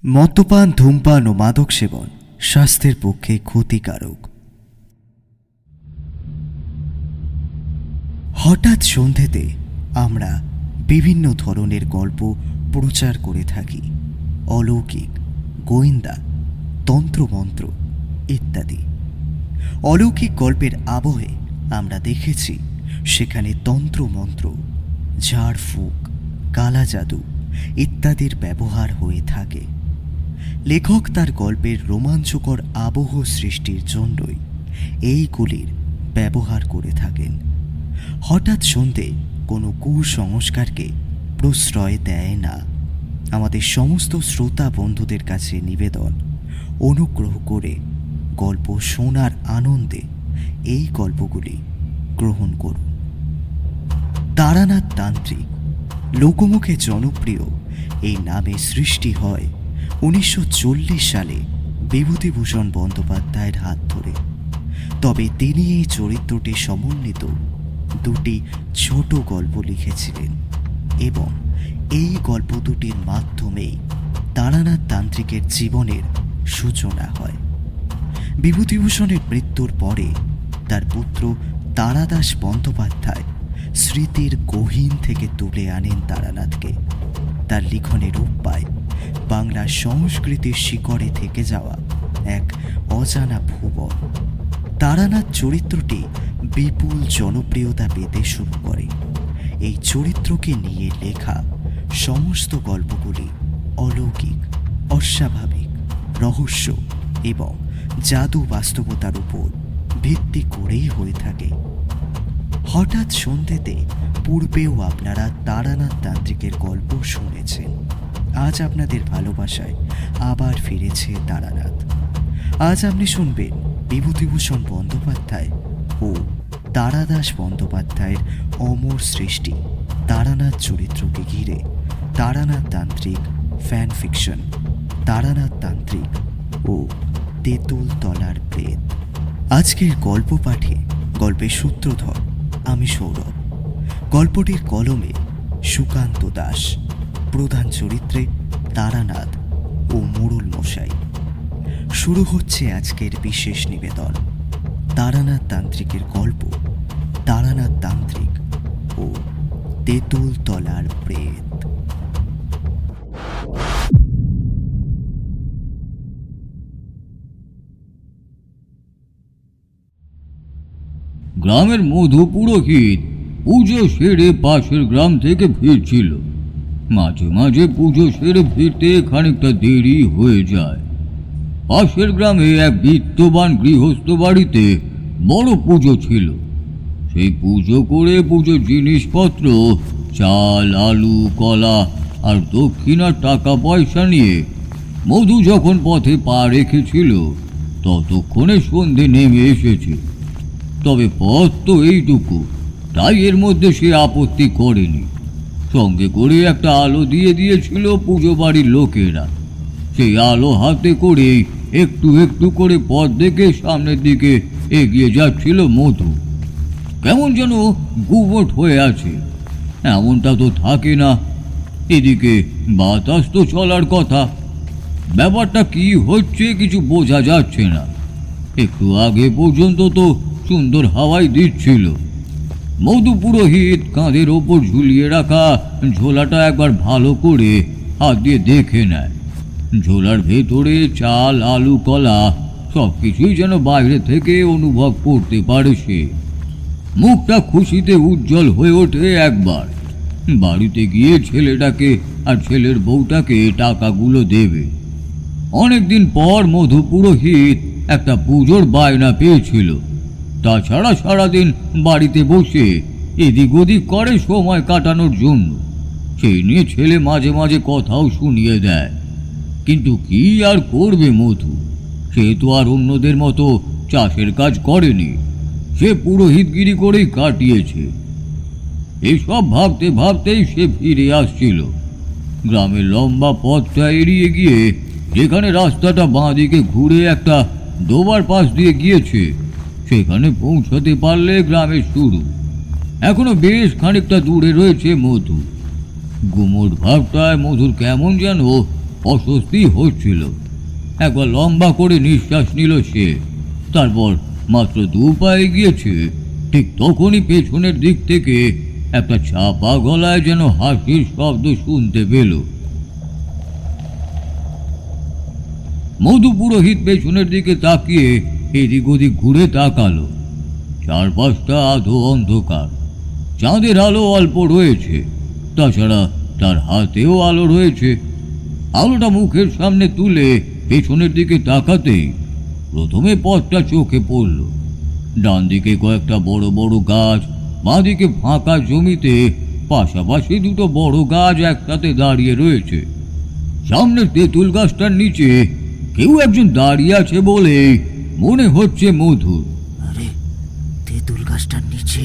মদ্যপান, ধূমপান ও মাদক সেবন স্বাস্থ্যের পক্ষে ক্ষতিকারক। হঠাৎ সন্ধেতে আমরা বিভিন্ন ধরনের গল্প প্রচার করে থাকি, অলৌকিক, গোয়েন্দা, তন্ত্রমন্ত্র ইত্যাদি। অলৌকিক গল্পের আবহে আমরা দেখেছি সেখানে তন্ত্রমন্ত্র, ঝাড়ফুঁক, কালা জাদু ইত্যাদির ব্যবহার হয়ে থাকে। লেখক তার গল্পের রোমাঞ্চকর আবহ সৃষ্টির জন্যই এইগুলির ব্যবহার করে থাকেন। হঠাৎ সন্ধে কোনো কুসংস্কারকে প্রশ্রয় দেয় না। আমাদের সমস্ত শ্রোতা বন্ধুদের কাছে নিবেদন, অনুগ্রহ করে গল্প শোনার আনন্দে এই গল্পগুলি গ্রহণ করুন। তারানাথ তান্ত্রিক লোকমুখে জনপ্রিয় এই নামে সৃষ্টি হয় 1940 সালে বিভূতিভূষণ বন্দ্যোপাধ্যায়ের হাত ধরে। তবে তিনি এই চরিত্রটি সমন্বিত দুটি ছোট গল্প লিখেছিলেন এবং এই গল্প দুটির মাধ্যমেই তারানাথ তান্ত্রিকের জীবনের সূচনা হয়। বিভূতিভূষণের মৃত্যুর পরে তার পুত্র তারাদাস বন্দ্যোপাধ্যায় স্মৃতির গহীন থেকে তুলে আনেন তারানাথকে। তার লিখনে রূপ পায় বাংলা সংস্কৃতির শিকড়ে থেকে যাওয়া এক অজানা ভুবন। তারানাথ চরিত্রটি বিপুল জনপ্রিয়তা পেতে শুরু করে। এই চরিত্রকে নিয়ে লেখা সমস্ত গল্পগুলি অলৌকিক, অস্বাভাবিক, রহস্য এবং জাদু বাস্তবতার উপর ভিত্তি করেই হয়ে থাকে। হঠাৎ সন্ধেতে পূর্বেও আপনারা তারানাথ তান্ত্রিকের গল্প শুনেছেন। আজ আপনাদের ভালোবাসায় আবার ফিরেছে তারানাথ। আজ আপনি শুনবেন বিভূতিভূষণ বন্দ্যোপাধ্যায় ও তারাদাস বন্দ্যোপাধ্যায়ের অমর সৃষ্টি তারানাথ চরিত্রকে ঘিরে তারানাথ তান্ত্রিক ফ্যান ফিকশন, তারানাথ তান্ত্রিক ও তেঁতুল তলার প্রেত। আজকের গল্প পাঠে গল্পের সূত্রধর আমি সৌরভ। গল্পটির কলমে সুকান্ত দাস, প্রধান চরিত্রে তারানাথ ও মোড়ল মশাই। শুরু হচ্ছে আজকের বিশেষ নিবেদন, তারানাথ তান্ত্রিকের গল্প তারানাথ তান্ত্রিক ও তেঁতুল তলার প্রেত। গ্রামের মধু পুরোহিত পুজো সেরে পাশের গ্রাম থেকে ফিরছিল। মাঝে মাঝে পুজো সেরে ফিরতে খানিকটা দেরি হয়ে যায়। পাশের গ্রামে এক বিত্তবান গৃহস্থ বাড়িতে বড় পুজো ছিল। সেই পুজো করে পুজোর জিনিসপত্র, চাল, আলু, কলা আর দক্ষিণার টাকা পয়সা নিয়ে মধু যখন পথে পা রেখেছিল ততক্ষণে সন্ধে নেমে এসেছে। তবে পথ তো এইটুকু, তাই এর মধ্যে সে আপত্তি করেনি। সঙ্গে করে একটা আলো দিয়ে দিয়েছিল পুজো বাড়ির লোকেরা। সেই আলো হাতে করে একটু একটু করে পথ দেখে সামনের দিকে এগিয়ে যাচ্ছিল মধু। কেমন যেন গুমট হয়ে আছে, এমনটা তো থাকে না। এদিকে বাতাস তো চলার কথা, ব্যাপারটা কি হচ্ছে কিছু বোঝা যাচ্ছে না। একটু আগে পর্যন্ত তো সুন্দর হাওয়াই দিচ্ছিল। মধু পুরোহিত কাঁধের ওপর ঝুলিয়ে রাখা ঝোলাটা একবার ভালো করে হাত দিয়ে দেখে নেয়। ঝোলার ভেতরে চাল, আলু, কলা সব কিছুই যেন বাইরে থেকে অনুভব করতে পারে সে। মুখটা খুশিতে উজ্জ্বল হয়ে ওঠে একবার। বাড়িতে গিয়ে ছেলেটাকে আর ছেলের বউটাকে টাকাগুলো দেবে। অনেকদিন পর মধু পুরোহিত একটা পুজোর বায়না পেয়েছিল। তাছাড়া সারাদিন বাড়িতে বসে এদিক ওদিক করে সময় কাটানোর জন্য। সেই নিয়ে ছেলে মাঝে মাঝে কথাও শুনিয়ে দেয়। কিন্তু কি আর করবে মধু, সে তো আর অন্যদের মতো চাষের কাজ করেনি। সে পুরোহিতগিরি করেই কাটিয়েছে। এসব ভাবতে ভাবতেই সে ফিরে আসছিল। গ্রামের লম্বা পথটা এড়িয়ে গিয়ে যেখানে রাস্তাটা বাঁদিকে ঘুরে একটা ডোবার পাশ দিয়ে গিয়েছে, সেখানে পৌঁছাতে পারলে গ্রামের শুরু। এখনো বেশ খানিকটা দূরে রয়েছে মধু। গুমোট ভাবটায় মধুর কেমন যেন অস্বস্তি হচ্ছিল। একবার লম্বা করে নিঃশ্বাস নিল সে। তারপর মাত্র 2 পা এগিয়েছে, ঠিক তখনই পেছনের দিক থেকে একটা চাপা গলায় যেন হাসির শব্দ শুনতে পেল। মধু পুরোহিত পেছনের দিকে তাকিয়ে এদিক ওদিক ঘুরে তাকালো। চারপাশটা আধো অন্ধকার, চাঁদের আলো অল্প রয়েছে, তাছাড়া তার হাতেও আলো রয়েছে। আলোটা মুখের সামনে তুলে পেছনের দিকে তাকাতেই প্রথমে পথটা চোখে পড়ল। ডান দিকে কয়েকটা বড় বড় গাছ, বাঁদিকে ফাঁকা জমিতে পাশাপাশি 2টো বড় গাছ একসাথে দাঁড়িয়ে রয়েছে। সামনের তেঁতুল গাছটার নিচে কেউ একজন দাঁড়িয়ে আছে বলে মনে হচ্ছে মধুর। আরে, তেঁতুল গাছটার নিচে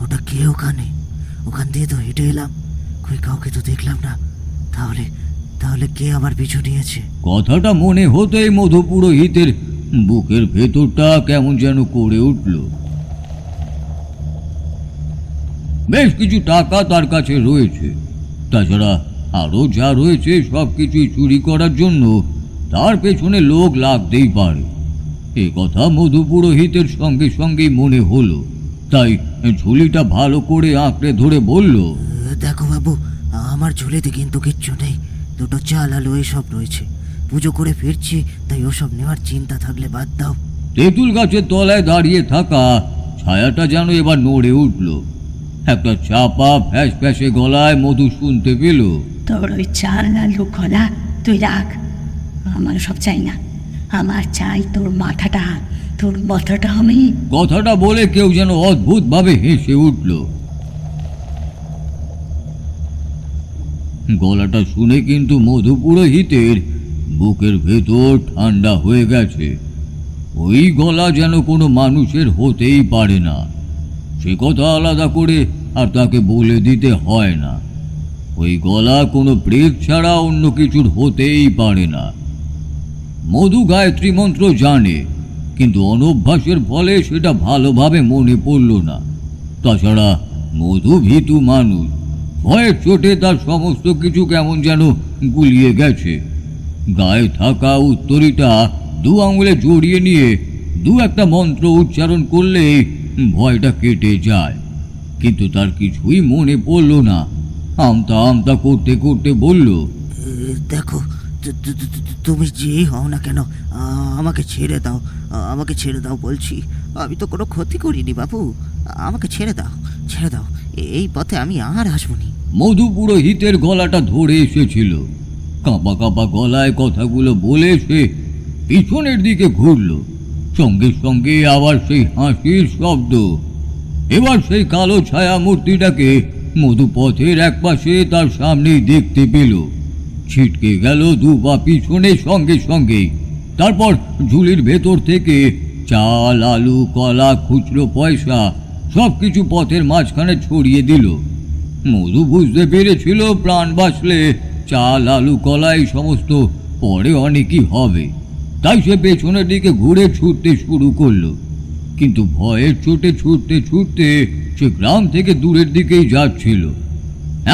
ওটা কে? ওখান দিয়ে তো হেঁটে এলাম, কই কাউকে তো দেখলাম না। তাহলে তাহলে কে আমার পিছু নিয়েছে? কথাটা মনে হতেই মধু পুরোহিতের বুকের ভেতরটা কেমন যেন করে উঠল। বেশ কিছু টাকা তার কাছে রয়েছে, তাছাড়া আরো যা রয়েছে সবকিছুই চুরি করার জন্য তার পেছনে লোক লাগতেই পারে। এ কথা মধু পুরোহিতের সঙ্গে সঙ্গেই মনে হলো, তাই ঝুলিটা ভালো করে আঁকড়ে ধরে বলল, দেখো বাবু, আমার ঝুলিতে কিন্তু কিচ্ছু নেই। 2টো চাল আলু এইসব রয়েছে। পুজো করে ফিরছি, তাই ওসব নেওয়ার চিন্তা থাকলে বাদ দাও। তেঁতুল গাছের তলায় দাঁড়িয়ে থাকা ছায়াটা যেন এবার নড়ে উঠল। একটা চাপা ফ্যাস ফ্যাসে গলায় মধু শুনতে পেল, তোর ওই চাল আলু কলা তুই রাখ, আমার সব চাই না। আমার চাই তোর মাথাটা, তোর মাথাটা আমি। কথাটা বলে কেউ যেন অদ্ভুত ভাবে হেসে উঠল। গলাটা শুনে কিন্তু মধু পুরোহিতের বুকের ভেতর ঠান্ডা হয়ে গেছে। ওই গলা যেন কোনো মানুষের হতেই পারে না। সে কথা আলাদা করে আর তাকে বলে দিতে হয় না। ওই গলা কোনো প্রেত ছাড়া অন্য কিছুর হতেই পারে না। মধু গায়ত্রী মন্ত্র জানে, কিন্তু অনভ্যাসের ফলে সেটা ভালোভাবে মনে পড়ল না। তাছাড়া মধু ভীতু মানুষ, ভয়ের চোটে তার সমস্ত কিছু কেমন যেন গুলিয়ে গেছে। গায়ে থাকা উত্তরীটা 2 আঙুলে জড়িয়ে নিয়ে 2-একটা মন্ত্র উচ্চারণ করলেই ভয়টা কেটে যায়। কিন্তু তার কিছুই মনে পড়ল না। আমতা আমতা করতে করতে বলল, দেখো, তুমি যেই হও না কেন, আমাকে ছেড়ে দাও। আমাকে ছেড়ে দাও বলছি। আমি তো কোনো ক্ষতি করিনি বাবু। আমাকে ছেড়ে দাও, ছেড়ে দাও। এই পথে আমি আর আসবনি। মধু পুরোহিতের গলাটা ধরে এসেছিল। কাঁপা কাঁপা গলায় কথাগুলো বলে সে পিছনের দিকে ঘুরল। সঙ্গে সঙ্গে আবার সেই হাসির শব্দ। এবার সেই কালো ছায়া মূর্তিটাকে মধু পথের একপাশে তার সামনেই দেখতে পেল। ছিটকে গেল 2 পা পিছনে সঙ্গে সঙ্গেই। তারপর ঝুলির ভেতর থেকে চাল আলু কলা খুচরো পয়সা সবকিছু পথের মাঝখানে ছড়িয়ে দিল। মধু বুঝতে পেরেছিল প্রাণ বাঁচলে চাল আলু কলা এই সমস্ত পরে অনেকই হবে। তাই সে পেছনের দিকে ঘুরে ছুটতে শুরু করলো। কিন্তু ভয়ের চোটে ছুটতে ছুটতে সে গ্রাম থেকে দূরের দিকেই যাচ্ছিল।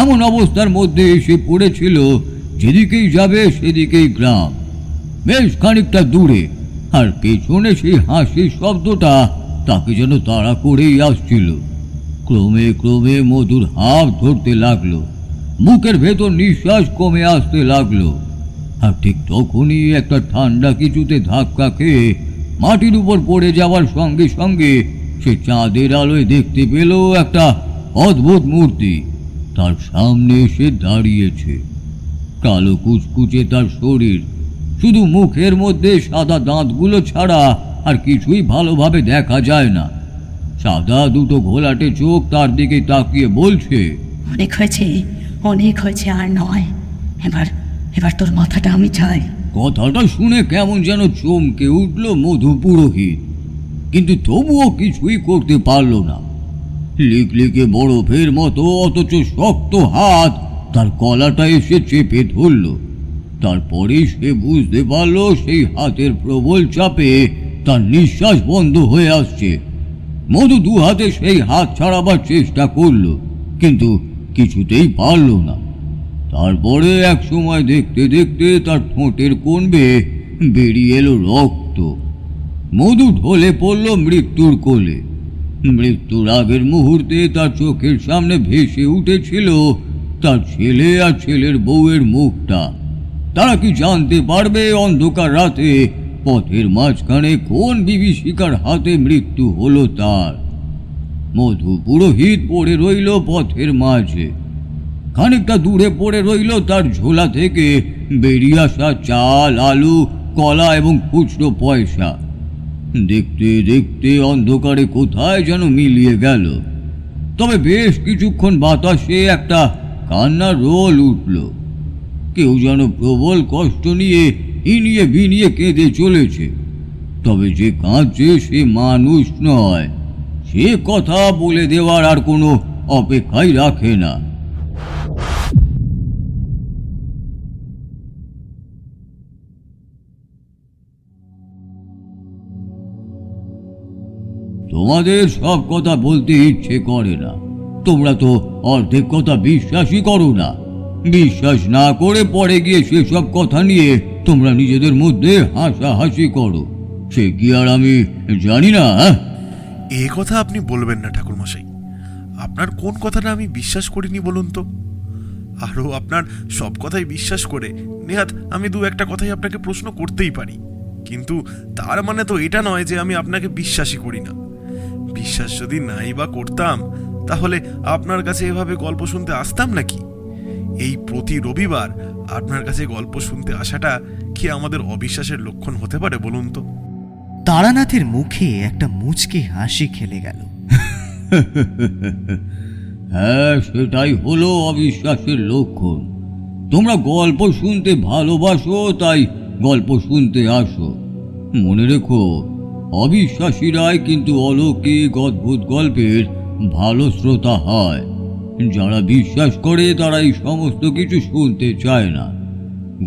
এমন অবস্থার মধ্যে সে পড়েছিল, যেদিকেই যাবে সেদিকেই গ্রাম। বেশ খানিকটা দূরে, আর পেছনে সেই হাসির শব্দটা তাকে যেন তাড়া করেই আসছিল। ক্রমে ক্রমে মধুর হাঁপ ধরতে লাগলো, মুখের ভেতর নিঃশ্বাস কমে আসতে লাগলো। আর ঠিক তখনই একটা ঠান্ডা কিছুতে ধাক্কা খেয়ে মাটির উপর পড়ে যাওয়ার সঙ্গে সঙ্গে সে চাঁদের আলোয় দেখতে পেল একটা অদ্ভুত মূর্তি তার সামনে এসে দাঁড়িয়েছে। কালো কুচকুচে তার শরীর, শুধু মুখের মধ্যে সাদা দাঁতগুলো ছাড়া আর কিছুই ভালোভাবে দেখা যায় না। সাদা 2টো ঘোলাটে চোখ তার দিকে তাকিয়ে বলছে, অনেক হয়েছে, অনেক হয়েছে, আর নয়। এবার এবার তোর মাথাটা আমি চাই। কথাটা শুনে কেমন যেন চমকে উঠল মধু পুরোহিত। কিন্তু তবুও কিছুই করতে পারল না। লিকলিকে বরফের মতো অথচ শক্ত হাত তার গলাটা এসে চেপে ধরল। তারপরে সে বুঝতে পারল সেই হাতের প্রবল চাপে তার নিঃশ্বাস বন্ধ হয়ে আসছে। মধু দু হাতে সেই হাত ছাড়াবার চেষ্টা করল, কিন্তু কিছুতেই পারল না। তারপরে এক সময় দেখতে দেখতে তার ঠোঁটের কোণ বেয়ে বেরিয়ে এলো রক্ত। মধু ঢলে পড়ল মৃত্যুর কোলে। মৃত্যুর আগের মুহূর্তে তার চোখের সামনে ভেসে উঠেছিল তার ছেলে আর ছেলের বউয়ের মুখটা। তারা কি জানতে পারবে অন্ধকার রাতে পথের মাঝখানে কোন বিভীষিকার হাতে মৃত্যু হলো তার? মধু পুরোহিত পড়ে রইল পথের মাঝে। খানিকটা দূরে পড়ে রইল তার ঝোলা থেকে বেরিয়ে আসা চাল, আলু, কলা এবং খুচরো পয়সা। দেখতে দেখতে অন্ধকারে কোথায় যেন মিলিয়ে গেল। তবে বেশ কিছুক্ষণ বাতাসে একটা কান্নার রোল উঠল। কেউ যেন প্রবল কষ্ট নিয়ে ইনিয়ে বিনিয়ে কেঁদে চলেছে। তবে যে কাঁদছে সে মানুষ নয়, সে কথা বলে দেওয়ার আর কোনো অপেক্ষাই রাখে না। তোমাদের সব কথা বলতে ইচ্ছে করে না। তোমরা তো অর্ধেক কথা বিশ্বাসই করো না। বিশ্বাস না করে পরে গিয়ে সেসব কথা নিয়ে তোমরা নিজেদের মধ্যে হাসাহাসি করো। সে কি আর আমি জানি না? এ কথা আপনি বলবেন না ঠাকুরমশাই। আপনার কোন কথাটা আমি বিশ্বাস করিনি বলুন তো? আরও আপনার সব কথাই বিশ্বাস করে নেহাত আমি দু একটা কথাই আপনাকে প্রশ্ন করতেই পারি, কিন্তু তার মানে তো এটা নয় যে আমি আপনাকে বিশ্বাসই করি না। বিশ্বাস যদি নাই বা করতাম তাহলে আপনার কাছে এভাবে গল্প শুনতে আসতাম নাকি? এই প্রতি রবিবার আপনার কাছে গল্প শুনতে আসাটা কি আমাদের অবিশ্বাসের লক্ষণ হতে পারে বলুন তো? তারানাথের মুখে একটা মুচকি হাসি খেলে গেল। হ্যাঁ, সেটাই হলো অবিশ্বাসের লক্ষণ। তোমরা গল্প শুনতে ভালোবাসো, তাই গল্প শুনতে আসো। মনে রেখো, অবিশ্বাসীরাই কিন্তু অলৌকিক অদ্ভুত গল্পের ভালো শ্রোতা হয়। যারা বিশ্বাস করে তারা এই সমস্ত কিছু শুনতে চায় না।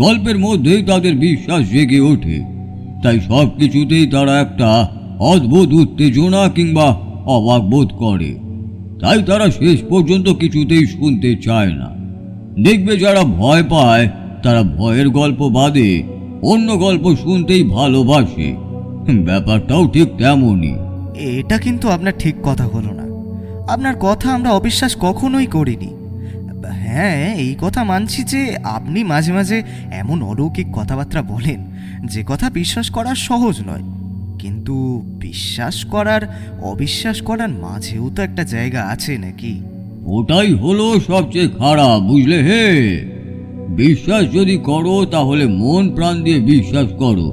গল্পের মধ্যেই তাদের বিশ্বাস জেগে ওঠে, তাই সব কিছুতেই তারা একটা অদ্ভুত উত্তেজনা কিংবা অবাক বোধ করে। তাই তারা শেষ পর্যন্ত কিছুতেই শুনতে চায় না। দেখবে যারা ভয় পায় তারা ভয়ের গল্প বাদে অন্য গল্প শুনতেই ভালোবাসে। ব্যাপারটাও ঠিক তেমনই। এটা কিন্তু আপনার ঠিক কথা হলো না। আপনার কথা আমরা অবিশ্বাস কখনোই করিনি। হ্যাঁ, এই কথা মানছি যে আপনি মাঝে মাঝে এমন অলৌকিক কথাবার্তা বলেন যে কথা বিশ্বাস করা সহজ নয়, কিন্তু বিশ্বাস করার অবিশ্বাস করার মাঝেও তো একটা জায়গা আছে নাকি? ওটাই হলো সবচেয়ে খারাপ, বুঝলে হে? বিশ্বাস যদি করো তাহলে মন প্রাণ দিয়ে বিশ্বাস করো,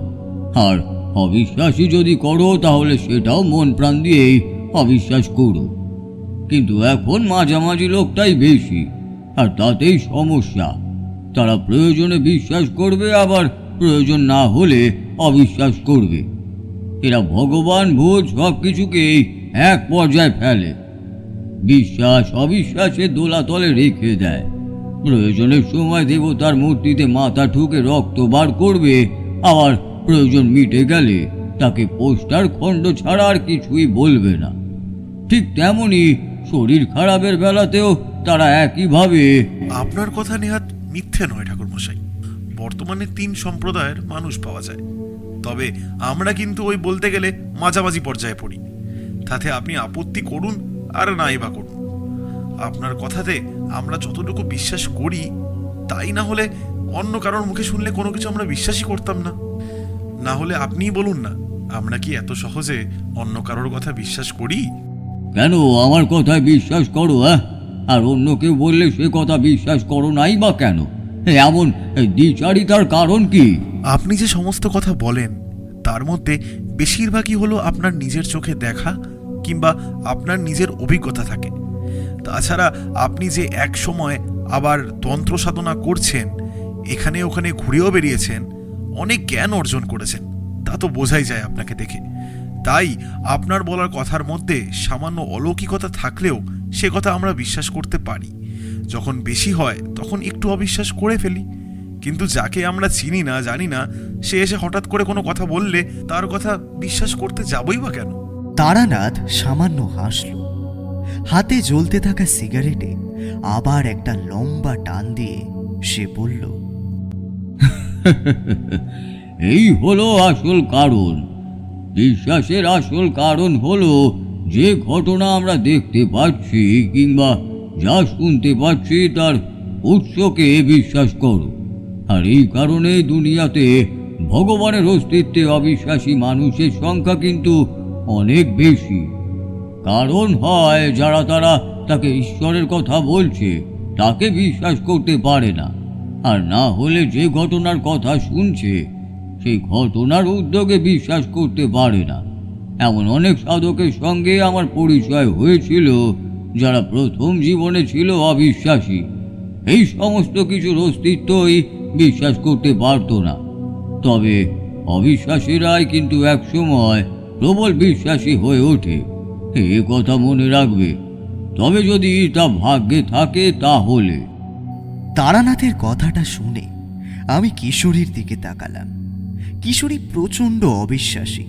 আর অবিশ্বাসী যদি করো তাহলে সেটাও মন প্রাণ দিয়েই অবিশ্বাস করো। কিন্তু এখন মাঝামাঝি লোকটাই বেশি, আর তাতেই সমস্যা। তারা প্রয়োজনে বিশ্বাস করবে, আবার প্রয়োজন না হলে অবিশ্বাস করবে। এরা ভগবান ভূত সব কিছুকেই এক পর্যায়ে ফেলে। বিশ্বাস অবিশ্বাসের দোলাতলে রেখে দেয়। প্রয়োজনের সময় দেবতার মূর্তিতে মাথা ঠুকে রক্ত বার করবে, আবার প্রয়োজন মিটে গেলে তাকে পোস্টার খণ্ড ছাড়া আর কিছুই বলবে না। ঠিক তেমনি শরীর খারাপের বেলাতেও তারা একইভাবে। আপনার কথা নেহাত মিথ্যে নয় ঠাকুরমশাই। বর্তমানে 3 সম্প্রদায়ের মানুষ পাওয়া যায়, তবে আমরা কিন্তু ওই বলতে গেলে মাঝামাঝি পর্যায়ে পড়ি। তাতে আপনি আপত্তি করুন আর নাই বা করুন, আপনার কথাতে আমরা যতটুকু বিশ্বাস করি তাই না হলে অন্য কারোর মুখে শুনলে কোনো কিছু আমরা বিশ্বাসই করতাম না। না হলে আপনিই বলুন না, আমরা কি এত সহজে অন্য কারোর কথা বিশ্বাস করি? কেন আমার কথায় বিশ্বাস করো, আর অন্য কেউ বললে সে কথা বিশ্বাস করো নাই বা কেন? এমন দ্বিচারিতার কারণ কি? আপনি যে সমস্ত কথা বলেন তার মধ্যে বেশিরভাগই হলো আপনার নিজের চোখে দেখা কিংবা আপনার নিজের অভিজ্ঞতা থাকে। তাছাড়া আপনি যে এক সময় আবার তন্ত্র সাধনা করছেন, এখানে ওখানে ঘুরেও বেরিয়েছেন, অনেক জ্ঞান অর্জন করেছেন, তা তো বোঝাই যায় আপনাকে দেখে। তাই আপনার বলার কথার মধ্যে সামান্য অলৌকিকতা থাকলেও সে কথা আমরা বিশ্বাস করতে পারি। যখন বেশি হয় তখন একটু অবিশ্বাস করে ফেলি, কিন্তু যাকে আমরা চিনি না জানি না সে এসে হঠাৎ করে কোনো কথা বললে তার কথা বিশ্বাস করতে যাবই বা কেন? তারানাথ সামান্য হাসল। হাতে জ্বলতে থাকা সিগারেটে আবার একটা লম্বা টান দিয়ে সে বলল, এই হলো আসল কারণ। বিশ্বাসের আসল কারণ হলো যে ঘটনা আমরা দেখতে পাচ্ছি কিংবা যা শুনতে পাচ্ছি তার উৎসকে বিশ্বাস করো। আর এই কারণে দুনিয়াতে ভগবানের অস্তিত্বে অবিশ্বাসী মানুষের সংখ্যা কিন্তু অনেক বেশি। কারণ হয় যারা তারা তাকে ঈশ্বরের কথা বলছে তাকে বিশ্বাস করতে পারে না, আর না হলে যে ঘটনার কথা শুনছে সেই ঘটনার উদ্যোগে বিশ্বাস করতে পারে না। এমন অনেক সাধকের সঙ্গে আমার পরিচয় হয়েছিল যারা প্রথম জীবনে ছিল অবিশ্বাসী, এই সমস্ত কিছুর অস্তিত্বই বিশ্বাস করতে পারত না। তবে অবিশ্বাসীরাই কিন্তু একসময় প্রবল বিশ্বাসী হয়ে ওঠে, এ কথা মনে রাখবে। তবে যদি তা ভাগ্যে থাকে তাহলে। তারানাথের কথাটা শুনে আমি কিশোরীর দিকে তাকালাম। কিশোরী প্রচণ্ড অবিশ্বাসী,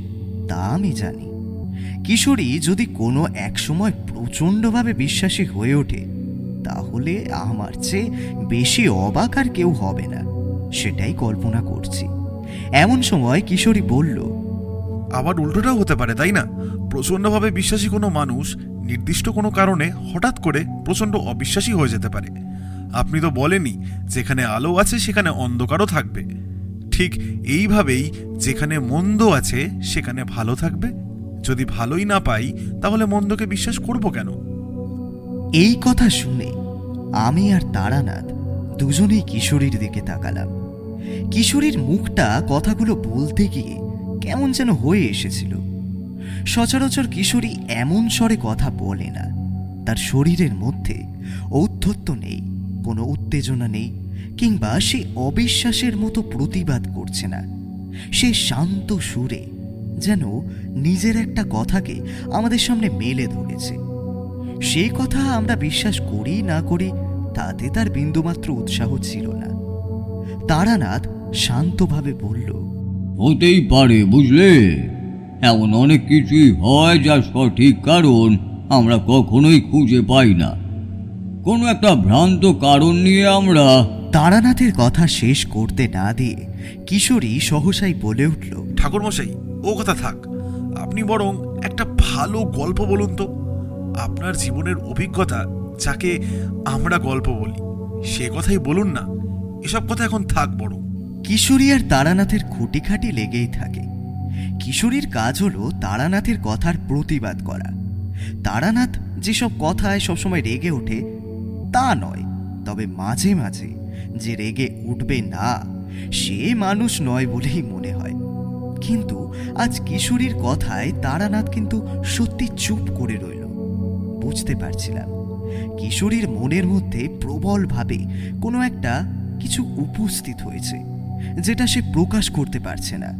তা আমি জানি। কিশোরী যদি কোনো এক সময় প্রচণ্ডভাবে বিশ্বাসী হয়ে ওঠে তাহলে আমার চেয়ে বেশি অবাক আর কেউ হবে না, সেটাই কল্পনা করছি। এমন সময় কিশোরী বলল, আবার উল্টোটাও হতে পারে, তাই না? প্রচণ্ডভাবে বিশ্বাসী কোনো মানুষ নির্দিষ্ট কোনো কারণে হঠাৎ করে প্রচণ্ড অবিশ্বাসী হয়ে যেতে পারে। আপনি তো বলেনই, যেখানে আলো আছে সেখানে অন্ধকারও থাকবে। ঠিক এইভাবেই যেখানে মন্দ আছে সেখানে ভালো থাকবে। যদি ভালোই না পাই তাহলে মন্দকে বিশ্বাস করব কেন? এই কথা শুনে আমি আর তারানাথ দুজনেই কিশোরীর দিকে তাকালাম। কিশোরীর মুখটা কথাগুলো বলতে গিয়ে কেমন যেন হয়ে এসেছিল। সচরাচর কিশোরী এমন স্বরে কথা বলে না। তার শরীরের মধ্যে ঔদ্ধত্য নেই, কোনো উত্তেজনা নেই, কিংবা সে অবিশ্বাসের মতো প্রতিবাদ করছে না। সে শান্ত সুরে যেন নিজের একটা কথাকে আমাদের সামনে মেলে ধরেছে। সেই কথা আমরা বিশ্বাস করি না করি তাতে তার বিন্দুমাত্র উৎসাহ ছিল না। তারানাথ শান্তভাবে বলল, হতেই পারে, বুঝলে? এমন অনেক কিছুই হয় যার সঠিক কারণ আমরা কখনোই খুঁজে পাই না। কোনো একটা ভ্রান্ত কারণ নিয়ে আমরা। তারানাথের কথা শেষ করতে না দিয়ে কিশোরী সহসাই বলে উঠল, ঠাকুরমশাই, ও কথা থাক, আপনি বরং একটা ভালো গল্প বলুন তো। আপনার জীবনের অভিজ্ঞতা যাকে আমরা গল্প বলি সে কথাই বলুন না। এসব কথা এখন থাক বরং। কিশোরী আর তারানাথের খুঁটিখাটি লেগেই থাকে। কিশোরীর কাজ হলো তারানাথের কথার প্রতিবাদ করা। তারানাথ যেসব কথায় সবসময় রেগে ওঠে তা নয়, তবে মাঝে মাঝে যে রেগে উঠবে না সে মানুষ নয় বলেই মনে হয়। কিন্তু আজ কিশোরীর কথায় তারানাথ কিন্তু সত্যি চুপ করে রইল। বুঝতে পারছিলাম কিশোরীর মনের মধ্যে প্রবলভাবে কোনো একটা কিছু উপস্থিত হয়েছে, যেটা সে প্রকাশ করতে পারছে না,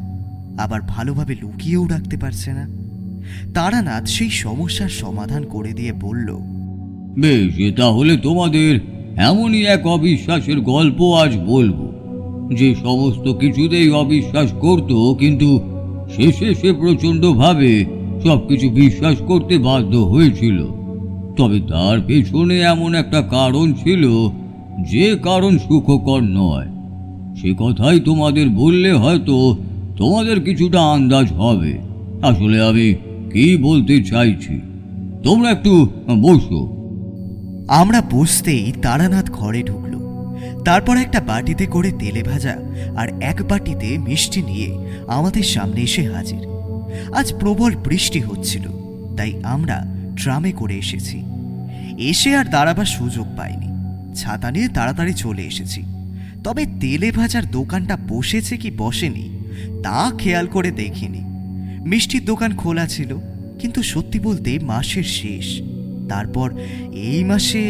আবার ভালোভাবে লুকিয়েও রাখতে পারছে না। তারানাথ সেই সমস্যার সমাধান করে দিয়ে বলল, বেশ, তাহলে তোমাদের এমনই এক অবিশ্বাসের গল্প আজ বলবো, যে সমস্ত কিছুতেই অবিশ্বাস করত, কিন্তু শেষে সে প্রচণ্ডভাবে সবকিছু বিশ্বাস করতে বাধ্য হয়েছিল। তবে তার পেছনে এমন একটা কারণ ছিল যে কারণ সুখকর নয়। সে কথাই তোমাদের বললে হয়তো তোমাদের কিছুটা আন্দাজ হবে আসলে আমি কি বলতে চাইছি। তোমরা একটু বসো। আমরা বসতেই তারানাথ ঘরে ঢুকল। তারপর একটা বাটিতে করে তেলে ভাজা আর এক বাটিতে মিষ্টি নিয়ে আমাদের সামনে এসে হাজির। আজ প্রবল বৃষ্টি হচ্ছিল, তাই আমরা ট্রামে করে এসেছি। এসে আর দাঁড়াবার সুযোগ পাইনি, ছাতা নিয়ে তাড়াতাড়ি চলে এসেছি। তবে তেলে ভাজার দোকানটা বসেছে কি বসেনি তা খেয়াল করে দেখিনি। মিষ্টির দোকান খোলা ছিল, কিন্তু সত্যি বলতে মাসের শেষ। তারপর এই মাসে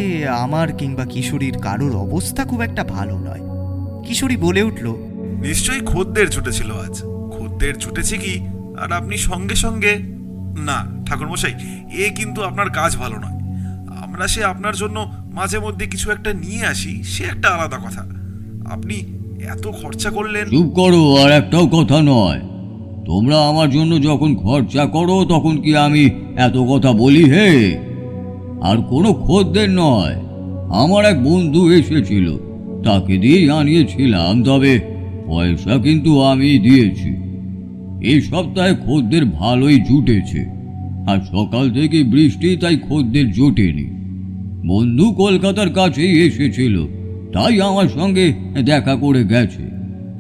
আমার কিংবা কিশোরীর কারোর অবস্থা খুব একটা ভালো নয়। কিশোরী বলে উঠল, নিশ্চয়ই খদ্দের ছুটেছিল আজ। খদ্দের ছুটেছে কি আর আপনি সঙ্গে সঙ্গে? না ঠাকুরমশাই, এ কিন্তু আপনার কাজ ভালো নয়। আমরা সে আপনার জন্য মাঝে মধ্যে কিছু একটা নিয়ে আসি, সে একটা আলাদা কথা। আপনি এত খরচা করলেন। চুপ করো, আর একটাও কথা নয়। তোমরা আমার জন্য যখন খরচা করো তখন কি আমি এত কথা বলি হে? আর কোনো খদ্দের নয়, আমার এক বন্ধু এসেছিল, তাকে দিয়েই আনিয়েছিলাম, তবে পয়সা কিন্তু আমি দিয়েছি। এই সপ্তাহে খদ্দের ভালোই জুটেছে, আর সকাল থেকে বৃষ্টি, তাই খদ্দের জোটেনি। বন্ধু কলকাতার কাছেই এসেছিল, তাই আমার সঙ্গে দেখা করে গেছে,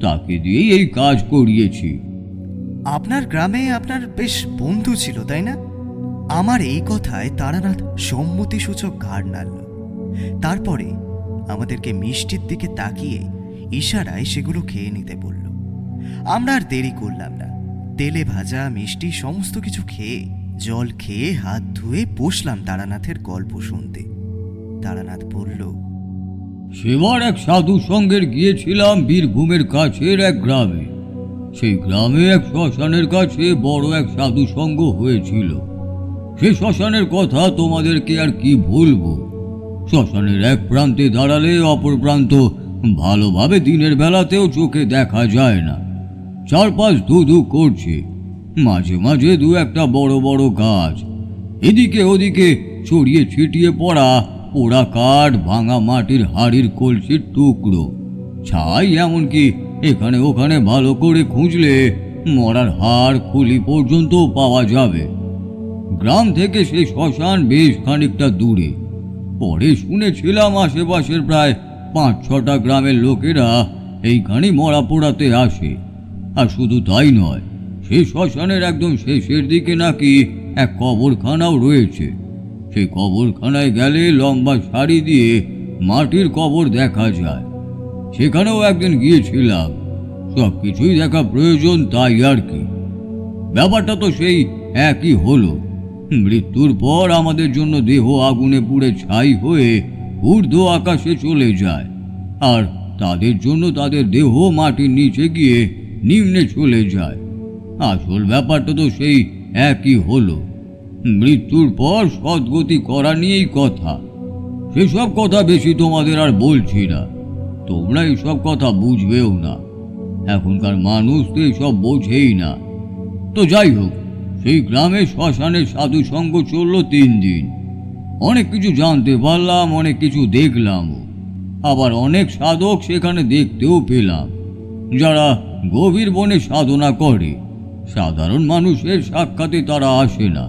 তাকে দিয়েই এই কাজ করিয়েছি। আপনার গ্রামে আপনার বেশ বন্ধু ছিল, তাই না? আমার এই কথায় তারানাথ সম্মতিসূচক ঘাড় নাড়ল। তারপরে আমাদেরকে মিষ্টির দিকে তাকিয়ে ইশারায় সেগুলো খেয়ে নিতে বলল। আমরা আর দেরি করলাম না, তেলে ভাজা মিষ্টি সমস্ত কিছু খেয়ে, জল খেয়ে, হাত ধুয়ে বসলাম তারানাথের গল্প শুনতে। তারানাথ বলল, সেবার এক সাধু সঙ্গের গিয়েছিলাম বীরভূমের কাছের এক গ্রামে। সেই গ্রামে এক শ্মশানের কাছে বড় এক সাধু সঙ্গ হয়েছিল। সে শ্মশানের কথা তোমাদেরকে আর কি বলবো। শ্মশানের এক প্রান্তে দাঁড়ালে অপর প্রান্ত ভালোভাবে দিনের বেলাতেও চোখে দেখা যায় না। চারপাশ ধুধু করছে, মাঝে মাঝে দু একটা বড় বড় গাছ, এদিকে ওদিকে ছড়িয়ে ছিটিয়ে পড়া পোড়া কাঠ, ভাঙা মাটির হাড়ির কলসির টুকরো, ছাই, এমনকি এখানে ওখানে ভালো করে খুঁজলে মরার হাড় খুলি পর্যন্ত পাওয়া যাবে। গ্রাম থেকে সেই শ্মশান বেশ খানিকটা দূরে। পরে শুনেছিলাম আশেপাশের প্রায় 5-6টা গ্রামের লোকেরা এইখানে মরা পোড়াতে আসে। আর শুধু তাই নয়, সেই শ্মশানের একদম শেষের দিকে নাকি এক কবরখানাও রয়েছে। সেই কবরখানায় গেলে লম্বা সারি দিয়ে মাটির কবর দেখা যায়। সেখানেও একদিন গিয়েছিলাম, সব কিছুই দেখা প্রয়োজন, তাই আর কি। ব্যাপারটা তো সেই একই হলো। মৃত্যুর পর আমাদের জন্য দেহ আগুনে পুড়ে ছাই হয়ে ঊর্ধ্ব আকাশে চলে যায়, আর তাদের জন্য তাদের দেহ মাটির নিচে গিয়ে নিম্নে চলে যায়। আসল ব্যাপারটা তো সেই একই হলো। মৃত্যুর পর সদ্গতি করা নিয়েই কথা। সেসব কথা বেশি তোমাদের আর বলছি না, তোমরা এইসব কথা বুঝবেও না। এখনকার মানুষ তো এসব বোঝেই না। তো যাই হোক, সেই গ্রামে শ্মশানের সাধু সঙ্গ চলল 3 দিন। অনেক কিছু জানতে পারলাম, অনেক কিছু দেখলামও। আবার অনেক সাধক সেখানে দেখতেও পেলাম, যারা গভীর বনে সাধনা করে। সাধারণ মানুষের সাক্ষাতে তারা আসে না,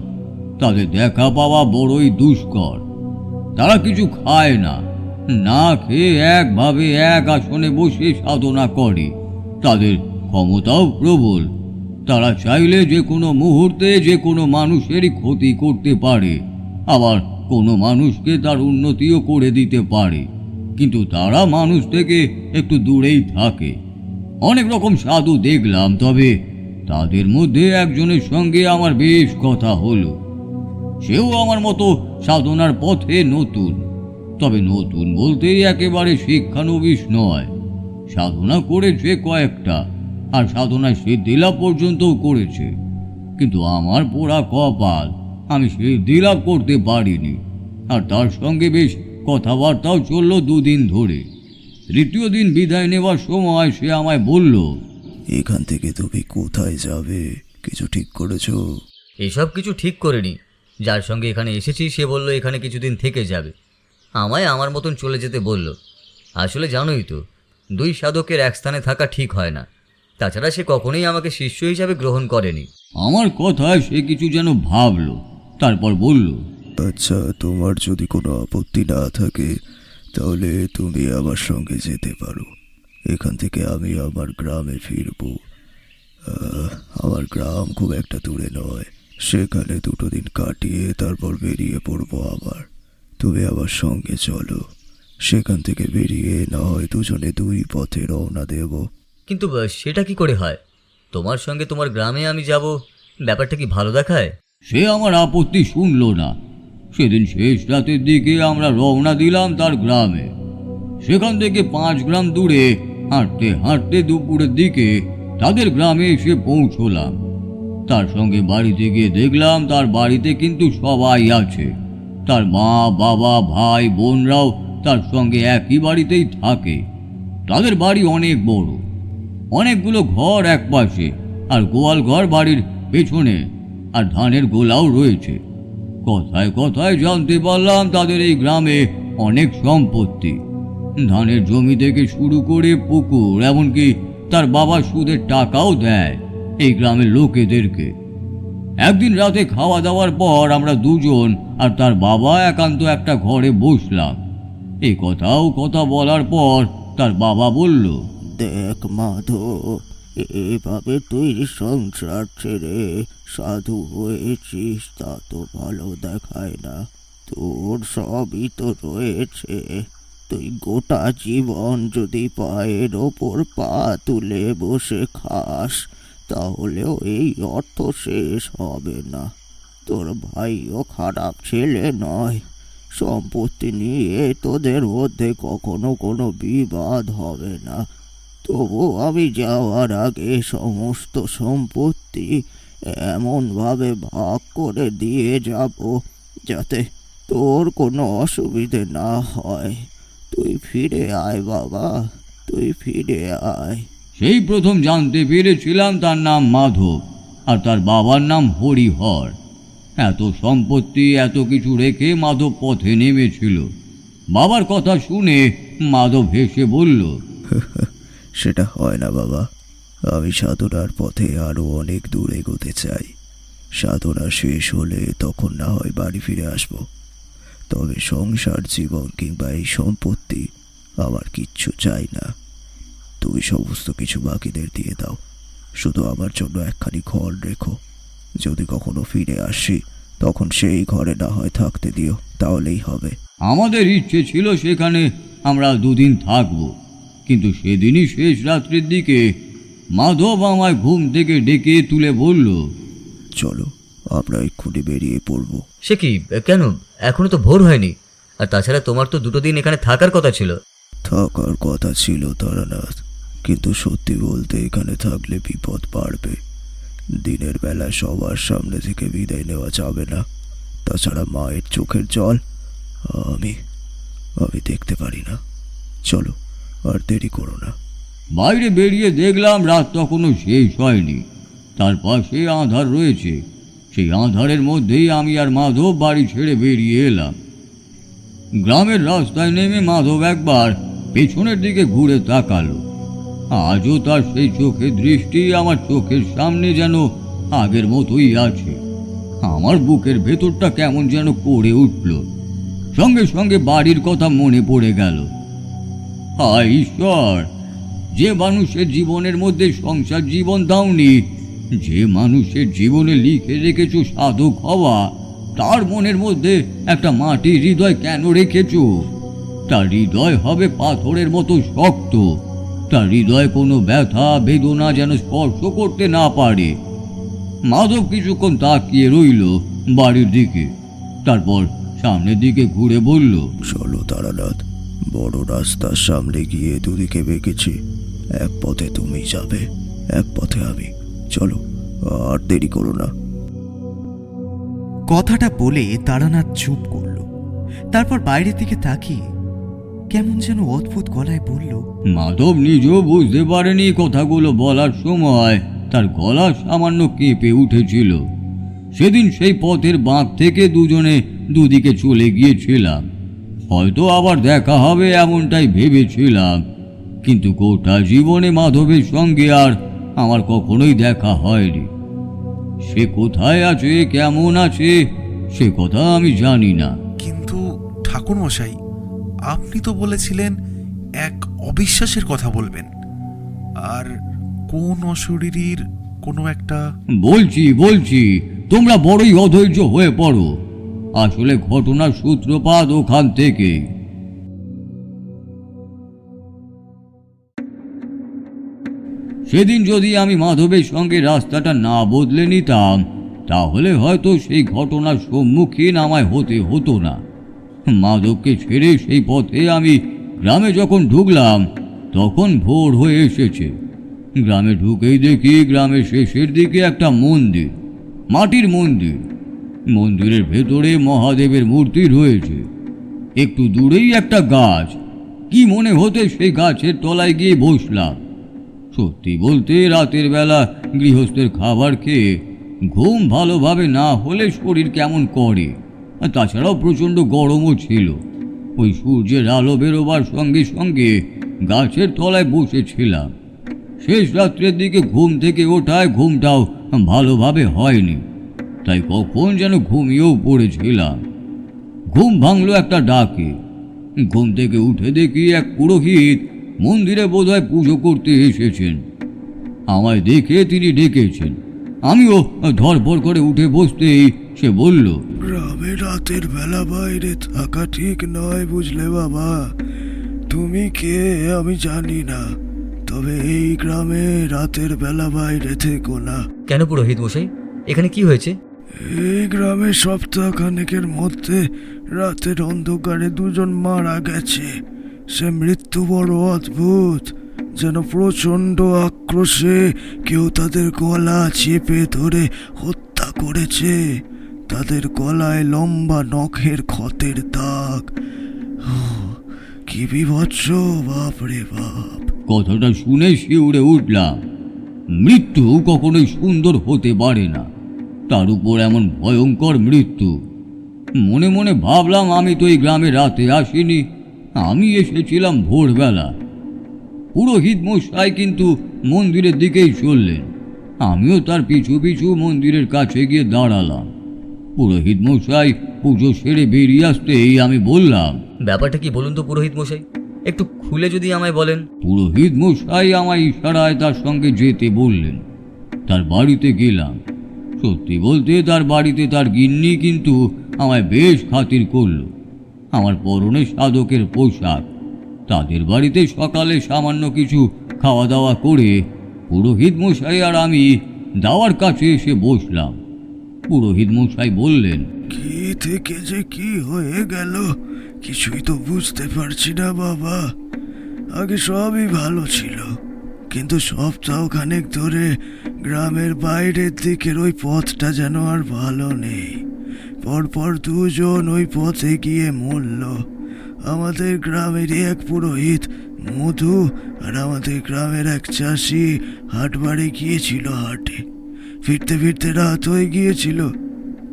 তাদের দেখা পাওয়া বড়ই দুষ্কর। তারা কিছু খায় না, না খেয়ে একভাবে এক আসনে বসে সাধনা করে। তাদের ক্ষমতাও প্রবল, তারা চাইলে যে কোনো মুহূর্তে যে কোনো মানুষেরই ক্ষতি করতে পারে, আবার কোনো মানুষকে তার উন্নতিও করে দিতে পারে। কিন্তু তারা মানুষ থেকে একটু দূরেই থাকে। অনেক রকম সাধু দেখলাম, তবে তাদের মধ্যে একজনের সঙ্গে আমার বেশ কথা হলো। সেও আমার মতো সাধনার পথে নতুন, তবে নতুন বলতেই একেবারে শিক্ষানবিশ নয়। সাধনা করেছে কয়েকটা, আর সাধনায় সিদ্ধি লাভ পর্যন্তও করেছে। কিন্তু আমার পোড়া কপাল, আমি সিদ্ধি লাভ করতে পারিনি। আর তার সঙ্গে বেশ কথাবার্তাও চলল 2 দিন ধরে। 3য় দিন বিদায় নেওয়ার সময় সে আমায় বলল, এখান থেকে তুমি কোথায় যাবে, কিছু ঠিক করেছো? এসব কিছু ঠিক করিনি। যার সঙ্গে এখানে এসেছি সে বলল এখানে কিছুদিন থেকে যাবে, আমায় আমার মতন চলে যেতে বলল। আসলে জানোই তো, 2 সাধকের এক স্থানে থাকা ঠিক হয় না। তাছাড়া সে কখনোই আমাকে শিষ্য হিসাবে গ্রহণ করেনি। আমার কথায় সে কিছু যেন ভাবলো, তারপর বলল, আচ্ছা, তোমার যদি কোনো আপত্তি না থাকে তাহলে তুমি আমার সঙ্গে যেতে পারো। এখান থেকে আমি আমার গ্রামে ফিরবো। আমার গ্রাম খুব একটা দূরে নয়, সেখানে 2 দিন কাটিয়ে তারপর বেরিয়ে পড়বো আবার। তুমি আমার সঙ্গে চলো, সেখান থেকে বেরিয়ে না হয় দুজনে 2 পথে রওনা দেব। কিন্তু সেটা কি করে হয়? তোমার সঙ্গে তোমার গ্রামে আমি যাব, ব্যাপারটা কি ভালো দেখায়? সে আমার আপত্তি শুনল না। সেদিন শেষ রাতের দিকে আমরা রওনা দিলাম তার গ্রামে। সেখান থেকে 5 গ্রাম দূরে হাঁটতে হাঁটতে দুপুরের দিকে তাদের গ্রামে এসে পৌঁছলাম। তার সঙ্গে বাড়িতে গিয়ে দেখলাম তার বাড়িতে কিন্তু সবাই আছে। তার মা, বাবা, ভাই, বোনরাও তার সঙ্গে একই বাড়িতেই থাকে। তাদের বাড়ি অনেক বড়, অনেকগুলো ঘর এক পাশে, আর গোয়াল ঘর বাড়ির পেছনে, আর ধানের গোলাও রয়েছে। কথায় কথায় জানতে পারলাম তাদের এই গ্রামে অনেক সম্পত্তি, ধানের জমি থেকে শুরু করে পুকুর, এমনকি তার বাবা সুদের টাকাও দেয় এই গ্রামের লোকেদেরকে। একদিন রাতে খাওয়া দাওয়ার পর আমরা দুজন আর তার বাবা একান্ত একটা ঘরে বসলাম। এই কথা বলার পর তার বাবা বলল, দেখ মাধব, এভাবে তুই সংসার ছেড়ে সাধু হয়েছিস তা তো ভালো দেখায় না। তোর সবই তো রয়েছে, তুই গোটা জীবন যদি পায়ের ওপর পা তুলে বসে খাস তাহলেও এই অর্থ শেষ হবে না। তোর ভাইও খারাপ ছেলে নয়, সম্পত্তি নিয়ে তোদের মধ্যে কখনো কোনো বিবাদ হবে না। তবু আমি যাওয়ার আগে সমস্ত সম্পত্তি এমনভাবে ভাগ করে দিয়ে যাব যাতে তোর কোনো অসুবিধে না হয়। তুই ফিরে আয় বাবা, তুই ফিরে আয়। সেই প্রথম জানতে পেরেছিলাম তার নাম মাধব আর তার বাবার নাম হরিহর। এত সম্পত্তি, এত কিছু রেখে মাধব পথে নেমেছিল। বাবার কথা শুনে মাধব হেসে বলল, সেটা হয় না বাবা, আমি সাধনার পথে আরো অনেক দূর এগোতে চাই। সাধনা শেষ হলে তখন না হয় বাড়ি ফিরে আসব, তবে সংসার জীবন কিংবা এই সম্পত্তি আমার কিচ্ছু চাই না। তুমি সমস্ত কিছু বাকিদের দিয়ে দাও, শুধু আমার জন্য একখানি ঘর রেখো। যদি কখনো ফিরে আসি তখন সেই ঘরে না হয় থাকতে দিও, তাহলেই হবে। আমাদের ইচ্ছে ছিল সেখানে আমরা দুদিন থাকব, কিন্তু সেদিনই শেষ রাত্রির দিকে মাধব আমায় ঘুম থেকে ডেকে তুলে বলল, চলো আমরা এক্ষুনি বেরিয়ে পড়ব। সে কি, কেন? এখনো তো ভোর হয়নি, আর তাছাড়া তোমার তো 2 দিন এখানে থাকার কথা ছিল। থাকার কথা ছিল তারানাথ, কিন্তু সত্যি বলতে এখানে থাকলে বিপদ বাড়বে। দিনের বেলা সবার সামনে থেকে বিদায় নেওয়া যাবে না। তাছাড়া মায়ের চোখের জল আমি দেখতে পারি না। চলো, আর দেরি করো না। বাইরে বেরিয়ে দেখলাম রাত তখনও শেষ হয়নি, তার পাশে আঁধার রয়েছে। সেই আঁধারের মধ্যেই আমি আর মাধব বাড়ি ছেড়ে বেরিয়ে এলাম। গ্রামের রাস্তায় নেমে মাধব একবার পেছনের দিকে ঘুরে তাকালো। আজও তার সেই চোখের দৃষ্টি আমার চোখের সামনে যেন আগের মতোই আছে। আমার বুকের ভেতরটা কেমন যেন করে উঠল। সঙ্গে সঙ্গে বাড়ির কথা মনে পড়ে গেল। হায় ঈশ্বর, যে মানুষের জীবনের মধ্যে সংসার জীবন দাওনি, যে মানুষের জীবনে লিখে রেখেছ সাধক হওয়া, তার মনের মধ্যে একটা মাটির হৃদয় কেন রেখেছ? তার হৃদয় হবে পাথরের মতো শক্ত, তার হৃদয় কোনো ব্যথা বেদনা যেন স্পর্শ করতে না পারে। মাধব কিছুক্ষণ তাকিয়ে রইল বাড়ির দিকে, তারপর সামনের দিকে ঘুরে বলল, চলো তারানাথ, বড় রাস্তার সামনে গিয়ে দুদিকে বেঁকেছি। এক পথে তুমি যাবে, এক পথে আমি। চলো, আর দেরি করো না। কথাটা বলে তারানাথ চুপ করল। তারপর বাইরের দিকে তাকিয়ে কেমন যেন অদ্ভুত গলায় বলল, মাধব নিজেও বুঝতে পারেনি কথাগুলো বলার সময় তার গলা সামান্য কেঁপে উঠেছিল। সেদিন সেই পথের বাঁক থেকে দুজনে দুদিকে চলে গিয়েছিলাম। হয়তো আবার দেখা হবে এমনটাই ভেবেছিলাম, কিন্তু গোটা জীবনে মাধবের সঙ্গে আর আমার কখনোই দেখা হয়নি। সে কোথায় আছে, কেমন আছে, সে কথা আমি জানি না। কিন্তু ঠাকুরমশাই, আপনি তো বলেছিলেন এক অবিশ্বাসের কথা বলবেন, আর কোন অশরীরীর কোনো একটা... বলছি তোমরা বড়ই অধৈর্য হয়ে পড়ো। আসলে ঘটনার সূত্রপাত ওখান থেকে। সেদিন যদি আমি মাধবের সঙ্গে রাস্তাটা না বদলে নিতাম, তাহলে হয়তো সেই ঘটনার সম্মুখীন আমায় হতে হতো না। মাধবকে ছেড়ে সেই পথে আমি গ্রামে যখন ঢুকলাম, তখন ভোর হয়ে এসেছে। গ্রামে ঢুকেই দেখি গ্রামের শেষের দিকে একটা মন্দির। মাটির মন্দির। মন্দিরের ভেতরে মহাদেবের মূর্তি রয়েছে। একটু দূরেই একটা গাছ। কি মনে হতে সেই গাছের তলায় গিয়ে বসলাম। সত্যি বলতে রাতের বেলা গৃহস্থের খাবার খেয়ে ঘুম ভালোভাবে না হলে শরীর কেমন করে, আর তাছাড়াও প্রচণ্ড গরমও ছিল। ওই সূর্যের আলো বেরোবার সঙ্গে সঙ্গে গাছের তলায় বসেছিলাম। শেষ রাত্রের দিকে ঘুম থেকে ওঠায় ঘুমটাও ভালোভাবে হয়নি, তাই কখন যেন ঘুমিয়েও পড়েছিলাম। ঘুম ভাঙলো একটা ডাকে। ঘুম থেকে উঠে দেখি এক পুরোহিত মন্দিরে বোধহয় পুজো করতে এসেছেন। আমায় দেখে তিনি ডেকেছেন। আমিও ধরপড় করে উঠে বসতেই সে বলল, গ্রামে রাতের বেলা বাইরে থাকা ঠিক নয়, বুঝলে বাবা। তুমি কে আমি জানি না, তবে এই গ্রামে রাতের বেলা বাইরে থেকো না। কেন পুরোহিত মশাই, এখানে কি হয়েছে? এই গ্রামে সপ্তাহখানেকের মধ্যে রাতের অন্ধকারে দুজন মারা গেছে। সে মৃত্যু বড় অদ্ভুত, যেন প্রচণ্ড আক্রোশে কেউ তাদের গলা চেপে ধরে হত্যা করেছে। তাদের গলায় লম্বা নখের ক্ষতের দাগ। কি বিভৎস, বাপরে বাপ। কথাটা শুনে শিউরে উঠলাম। মৃত্যু কখনোই সুন্দর হতে পারে না, তার উপর এমন ভয়ঙ্কর মৃত্যু। মনে মনে ভাবলাম, আমি তো এই গ্রামে রাতে আসিনি, আমি এসেছিলাম ভোরবেলা। পুরোহিত মশাই কিন্তু মন্দিরের দিকেই চললেন। আমিও তার পিছু পিছু মন্দিরের কাছে গিয়ে দাঁড়ালাম। পুরোহিত মশাই পুজো সেরে বেরিয়ে আসতেই আমি বললাম, ব্যাপারটা কি বলুন তো পুরোহিত মশাই, একটু খুলে যদি আমায় বলেন। পুরোহিত মশাই আমায় ইশারায় তার সঙ্গে যেতে বললেন। তার বাড়িতে গেলাম। সত্যি বলতে তার বাড়িতে তার গিন্নি কিন্তু আমায় বেশ খাতির করলো। আমার পরনে সাধকের পোশাক। তাদের বাড়িতে সকালে সামান্য কিছু খাওয়া দাওয়া করে পুরোহিত মশাই আর আমি দাওয়ার কাছে এসে বসলাম। পুরোহিত মশাই বললেন, কি থেকে যে কি হয়ে গেল কিছুই তো বুঝতে পারছি না বাবা। আগে সবই ভালো ছিল, কিন্তু সপ্তাহখানেক ধরে গ্রামের বাইরের দিকের ওই পথটা যেন আর ভালো নেই। পরপর দুজন ওই পথে গিয়ে মরল। আমাদের গ্রামেরই এক পুরোহিত মধু আর আমাদের গ্রামের এক চাষি হাটবাড়ি গিয়েছিল হাটে। ফিরতে ফিরতে রাত হয়ে গিয়েছিল।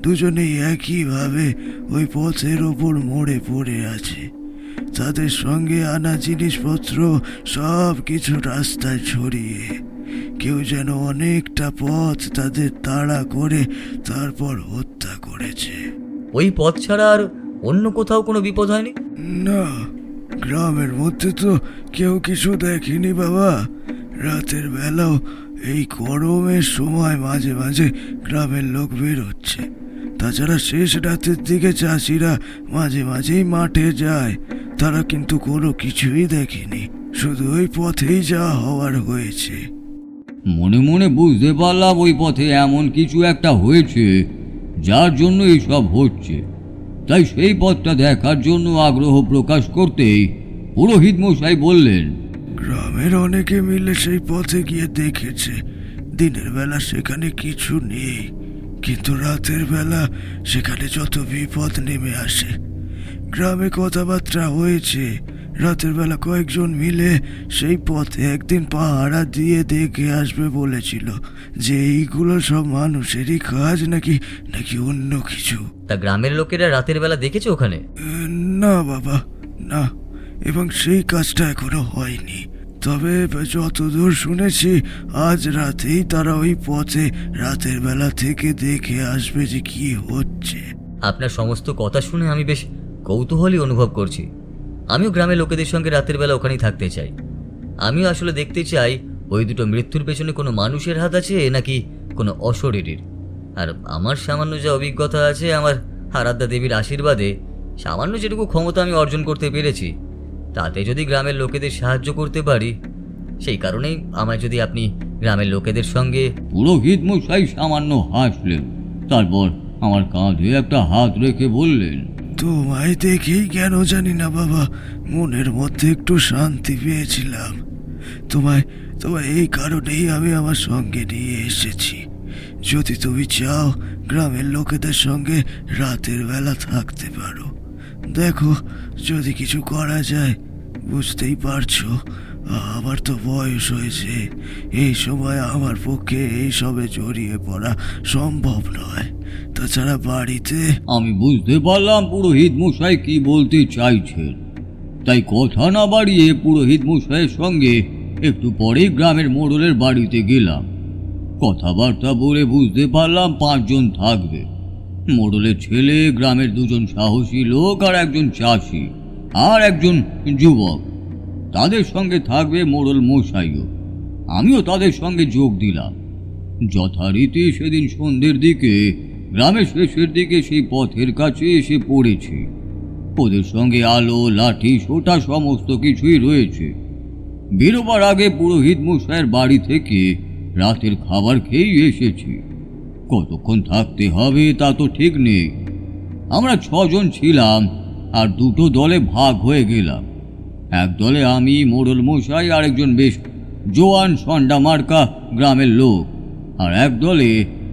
দুজনেই একইভাবে ওই পথের ওপর মরে পড়ে আছে। তাদের সঙ্গে আনা জিনিসপত্র সব কিছু রাস্তায় ছড়িয়ে। কেউ যেন অনেকটা পথ তাদের তাড়া করে তারপর হত্যা করেছে। ওই পথ ছাড়া আর অন্য কোথাও কোনো বিপদ হয়নি? না, গ্রামের মধ্যে তো কেউ কিছু দেখেনি বাবা। রাতের বেলাও এই গরমের সময় মাঝে মাঝে গ্রামের লোক বেরোচ্ছে। তাছাড়া শেষ রাতের দিকে চাষিরা মাঝে মাঝেই মাঠে যায়, তারা কিন্তু কোনো কিছুই দেখেনি। শুধু ওই পথেই যা হওয়ার হয়েছে। মনে মনে বুঝতে পারলাম ওই পথে এমন কিছু একটা হয়েছে যার জন্য এইসব হচ্ছে। তাই সেই পথটা দেখার জন্য আগ্রহ প্রকাশ করতেই পুরোহিত মশাই বললেন, গ্রামের অনেকে মিলে সেই পথে গিয়ে দেখেছে দিনের বেলা সেখানে কিছু নেই, কিন্তু রাতের বেলা সেখানে যত বিপদ নেমে আসে। গ্রামে কথাবার্তা হয়েছে, রাতের বেলা কয়েকজন মিলে সেই পথে একদিন পাহারা দিয়ে দেখে আসবে বলেছিল যে এইগুলো সব মানুষেরই কাজ নাকি নাকি অন্য কিছু। তা গ্রামের লোকেরা রাতের বেলা দেখেছে ওখানে? না বাবা, না, এবং সেই কাজটা এখনো হয়নি। তবে যতদূর শুনেছি আজ রাতেই তারা ওই পথে রাতের বেলা থেকে দেখে আসবে যে কি হচ্ছে। আপনার সমস্ত কথা শুনে আমি বেশ কৌতূহলী অনুভব করছি। আমিও গ্রামের লোকেদের সঙ্গে রাতের বেলা ওখানেই থাকতে চাই। আমিও আসলে দেখতে চাই ওই দুটো মৃত্যুর পেছনে কোনো মানুষের হাত আছে নাকি কোনো অশরীরীর। আর আমার সামান্য যা অভিজ্ঞতা আছে, আমার আরাধ্যা দেবীর আশীর্বাদে সামান্য যেটুকু ক্ষমতা আমি অর্জন করতে পেরেছি, তাতে যদি গ্রামের লোকেদের সাহায্য করতে পারি, সেই কারণেই আমায় যদি আপনি গ্রামের লোকেদের সঙ্গে। পুরোহিত মশাই সামান্য হাসলেন। তারপর আমার কাঁধে একটা হাত রেখে বললেন, তোমায় দেখেই কেন জানি না বাবা মনের মধ্যে একটু শান্তি পেয়েছিলাম। তোমায় তোমায় এই কারণেই আমি আমার সঙ্গে নিয়ে এসেছি। যদি তুমি চাও গ্রামের লোকেদের সঙ্গে রাতের বেলা থাকতে পারো। দেখো যদি কিছু করা যায়। বুঝতেই পারছো আমার তো বয়স হয়েছে, এই সময় আমার পক্ষে এইসবে জড়িয়ে পড়া সম্ভব নয়। তাছাড়া বাড়িতে আমি বুঝতে পারলাম পুরোহিত মশাই কি বলতে চাইছেন, তাই কথা না বাড়িয়ে পুরোহিত মশাইয়ের সঙ্গে একটু পরেই গ্রামের মোড়লের বাড়িতে গেলাম। কথাবার্তা বলে বুঝতে পারলাম 5 জন থাকবে। মোড়লের ছেলে, গ্রামের 2 জন সাহসী লোক আর একজন চাষি আর একজন যুবক। তাদের সঙ্গে থাকবে মোড়ল মশাইও। আমিও তাদের সঙ্গে যোগ দিলাম। যথারীতি সেদিন সন্ধ্যের দিকে গ্রামের শেষের দিকে সেই পথের কাছে এসে পড়েছি। ওদের সঙ্গে আলো, লাঠি, সোটা সমস্ত কিছুই রয়েছে। বেরোবার আগে পুরোহিত মশাইয়ের বাড়ি থেকে রাতের খাবার খেয়েই এসেছি। কতক্ষণ থাকতে হবে তা তো ঠিক নেই। আমরা 6 জন ছিলাম আর 2টো দলে ভাগ হয়ে গেলাম। এক দলে আমি, মোড়ল মশাই আর একজন বেশ জোয়ান সন্ডা মার্কা গ্রামের লোক, আর এক দলে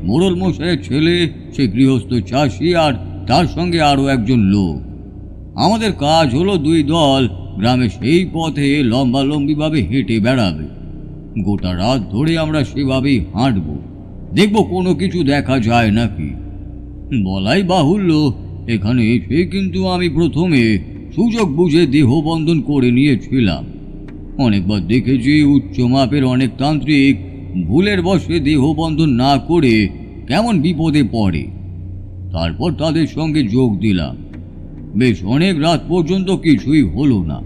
মোড়ল মশাইয়ের ছেলে, সে গৃহস্থ চাষি আর তার সঙ্গে আরও একজন লোক। আমাদের কাজ হলো 2 দল গ্রামে সেই পথে লম্বালম্বিভাবে হেঁটে বেড়াবে। গোটা রাত ধরে আমরা সেভাবেই হাঁটব, দেখব কোনো কিছু দেখা যায় নাকি। বলাই বাহুল্য, এখানে এসে কিন্তু আমি প্রথমে সুযোগ বুঝে দেহবন্ধন করে নিয়েছিলাম। অনেকবার দেখেছি উচ্চ মাপের অনেক তান্ত্রিক ভুলের বশে দেহবন্ধন না করে কেমন বিপদে পড়ে। তারপর তাদের সঙ্গে যোগ দিলাম। বেশ অনেক রাত পর্যন্ত কিছুই হলো না।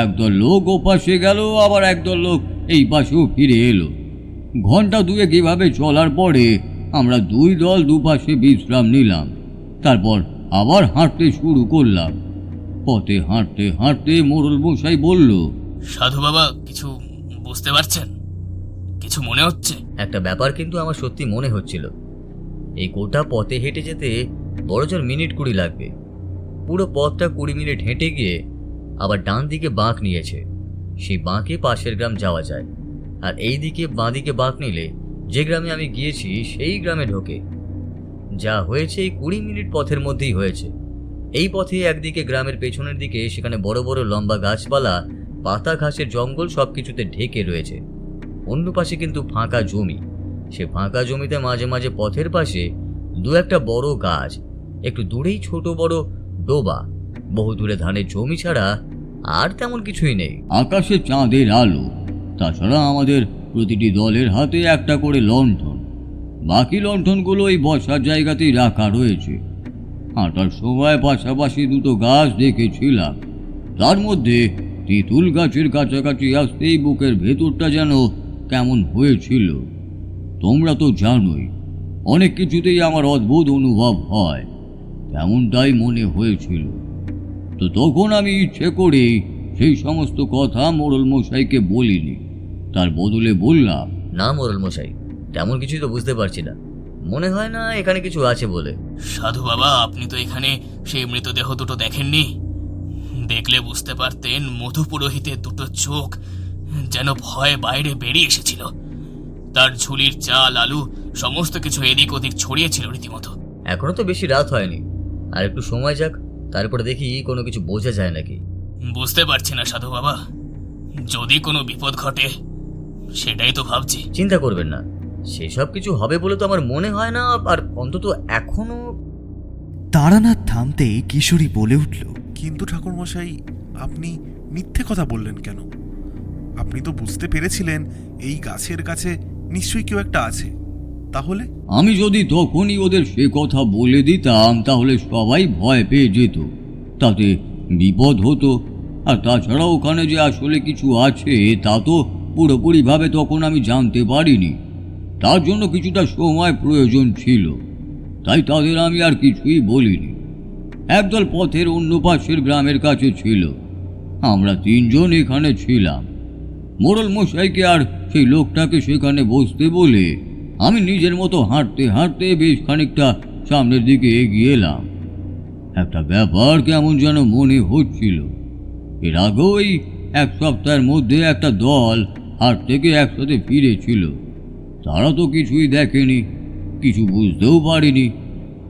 একদল লোক ও পাশে গেল, আবার একদল লোক এই পাশেও ফিরে এলো। ঘন্টা 2 এভাবে চলার পরে আমরা 2 দল দুপাশে বিশ্রাম নিলাম। তারপর আবার হাঁটতে শুরু করলাম। পথে হাঁটতে হাঁটতে মোড়ল মশাই বলল, সাধু বাবা, কিছু বুঝতে পারছেন? কিছু মনে হচ্ছে? একটা ব্যাপার কিন্তু আমার সত্যি মনে হচ্ছিল। এই গোটা পথে হেঁটে যেতে বড়জোর মিনিট 20 লাগবে। পুরো পথটা 20 মিনিট হেঁটে গিয়ে আবার ডান দিকে বাঁক নিয়েছে। সেই বাঁকে পাশের গ্রাম যাওয়া যায়, আর এই দিকে বাঁ দিকে বাঁক নিলে যে গ্রামে আমি গিয়েছি সেই গ্রামে ঢোকে। যা হয়েছে এই 20 মিনিট পথের মধ্যেই হয়েছে। এই পথে একদিকে গ্রামের পেছনের দিকে সেখানে বড় বড় লম্বা গাছপালা, পাতা ঘাসের জঙ্গল সবকিছুতে ঢেকে রয়েছে। অন্য পাশে কিন্তু ফাঁকা জমি। সে ফাঁকা জমিতে মাঝে মাঝে পথের পাশে 2-1টা বড় গাছ, একটু দূরেই ছোট বড় ডোবা। বহু দূরে ধানের জমি ছাড়া আর তেমন কিছুই নেই। আকাশে চাঁদের আলো, তাছাড়া আমাদের প্রতিটি দলের হাতে একটা করে লণ্ঠন। বাকি লণ্ঠনগুলো এই বসার জায়গাতেই রাখা রয়েছে। হাঁটার সময় পাশাপাশি 2টো গাছ দেখেছিলাম। তার মধ্যে তেঁতুল গাছের কাছাকাছি আসতেই বুকের ভেতরটা যেন কেমন হয়েছিল। তোমরা তো জানোই, অনেক কিছুতেই আমার অদ্ভুত অনুভব হয়, তেমনটাই মনে হয়েছিল। তো তখন আমি ইচ্ছে করে সেই সমস্ত কথা মোড়ল মশাইকে বলিনি। তার বদলে বললাম, না মোড়ল মশাই, তেমন কিছুই তো বুঝতে পারছি না। মনে হয় না এখানে কিছু আছে বলে। সাধু বাবা, আপনি তো এখানে সেই মৃতদেহ 2টো দেখেননি? দেখলে বুঝতে পারতেন মধু পুরোহিতের 2টো চোখ যেন ভয়ে বাইরে বেরিয়ে এসেছিল। তার ঝুলির চাল, আলু সমস্ত কিছু এদিক ওদিক ছড়িয়েছিল রীতিমতো। এখনো তো বেশি রাত হয়নি, আর একটু সময় যাক, তারপরে দেখি কোনো কিছু বোঝা যায় নাকি। বুঝতে পারছি না সাধু বাবা, যদি কোনো বিপদ ঘটে সেটাই তো ভাবছি। চিন্তা করবেন না, সেসব কিছু হবে বলে তো আমার মনে হয় না। আর অন্তত এখনো। তারানাথ থামতেই কিশোরী বলে উঠল, কিন্তু ঠাকুরমশাই, আপনি মিথ্যে কথা বললেন কেন? আপনি তো বুঝতে পেরেছিলেন এই গাছের কাছে নিশ্চয়ই কেউ একটা আছে। তাহলে আমি যদি তখনই ওদের সে কথা বলে দিতাম তাহলে সবাই ভয় পেয়ে যেত, তাতে বিপদ হতো। আর তাছাড়া ওখানে যে আসলে কিছু আছে তা তো পুরোপুরিভাবে তখন আমি জানতে পারিনি। তার জন্য কিছুটা সময় প্রয়োজন ছিল, তাই তাদের আমি আর কিছুই বলিনি। একদল পথের অন্য পাশের গ্রামের কাছে ছিল। আমরা 3 জন এখানে ছিলাম। মোড়ল মশাইকে আর সেই লোকটাকে সেখানে বসতে বলে আমি নিজের মতো হাঁটতে হাঁটতে বেশ খানিকটা সামনের দিকে এগিয়ে এলাম। একটা ব্যাপার কেমন যেন মনে হচ্ছিল। এর আগেও এই 1 সপ্তাহের মধ্যে একটা দল হাট থেকে একসাথে ফিরেছিল। তারা তো কিছুই দেখেনি, কিছু বুঝতেও পারেনি।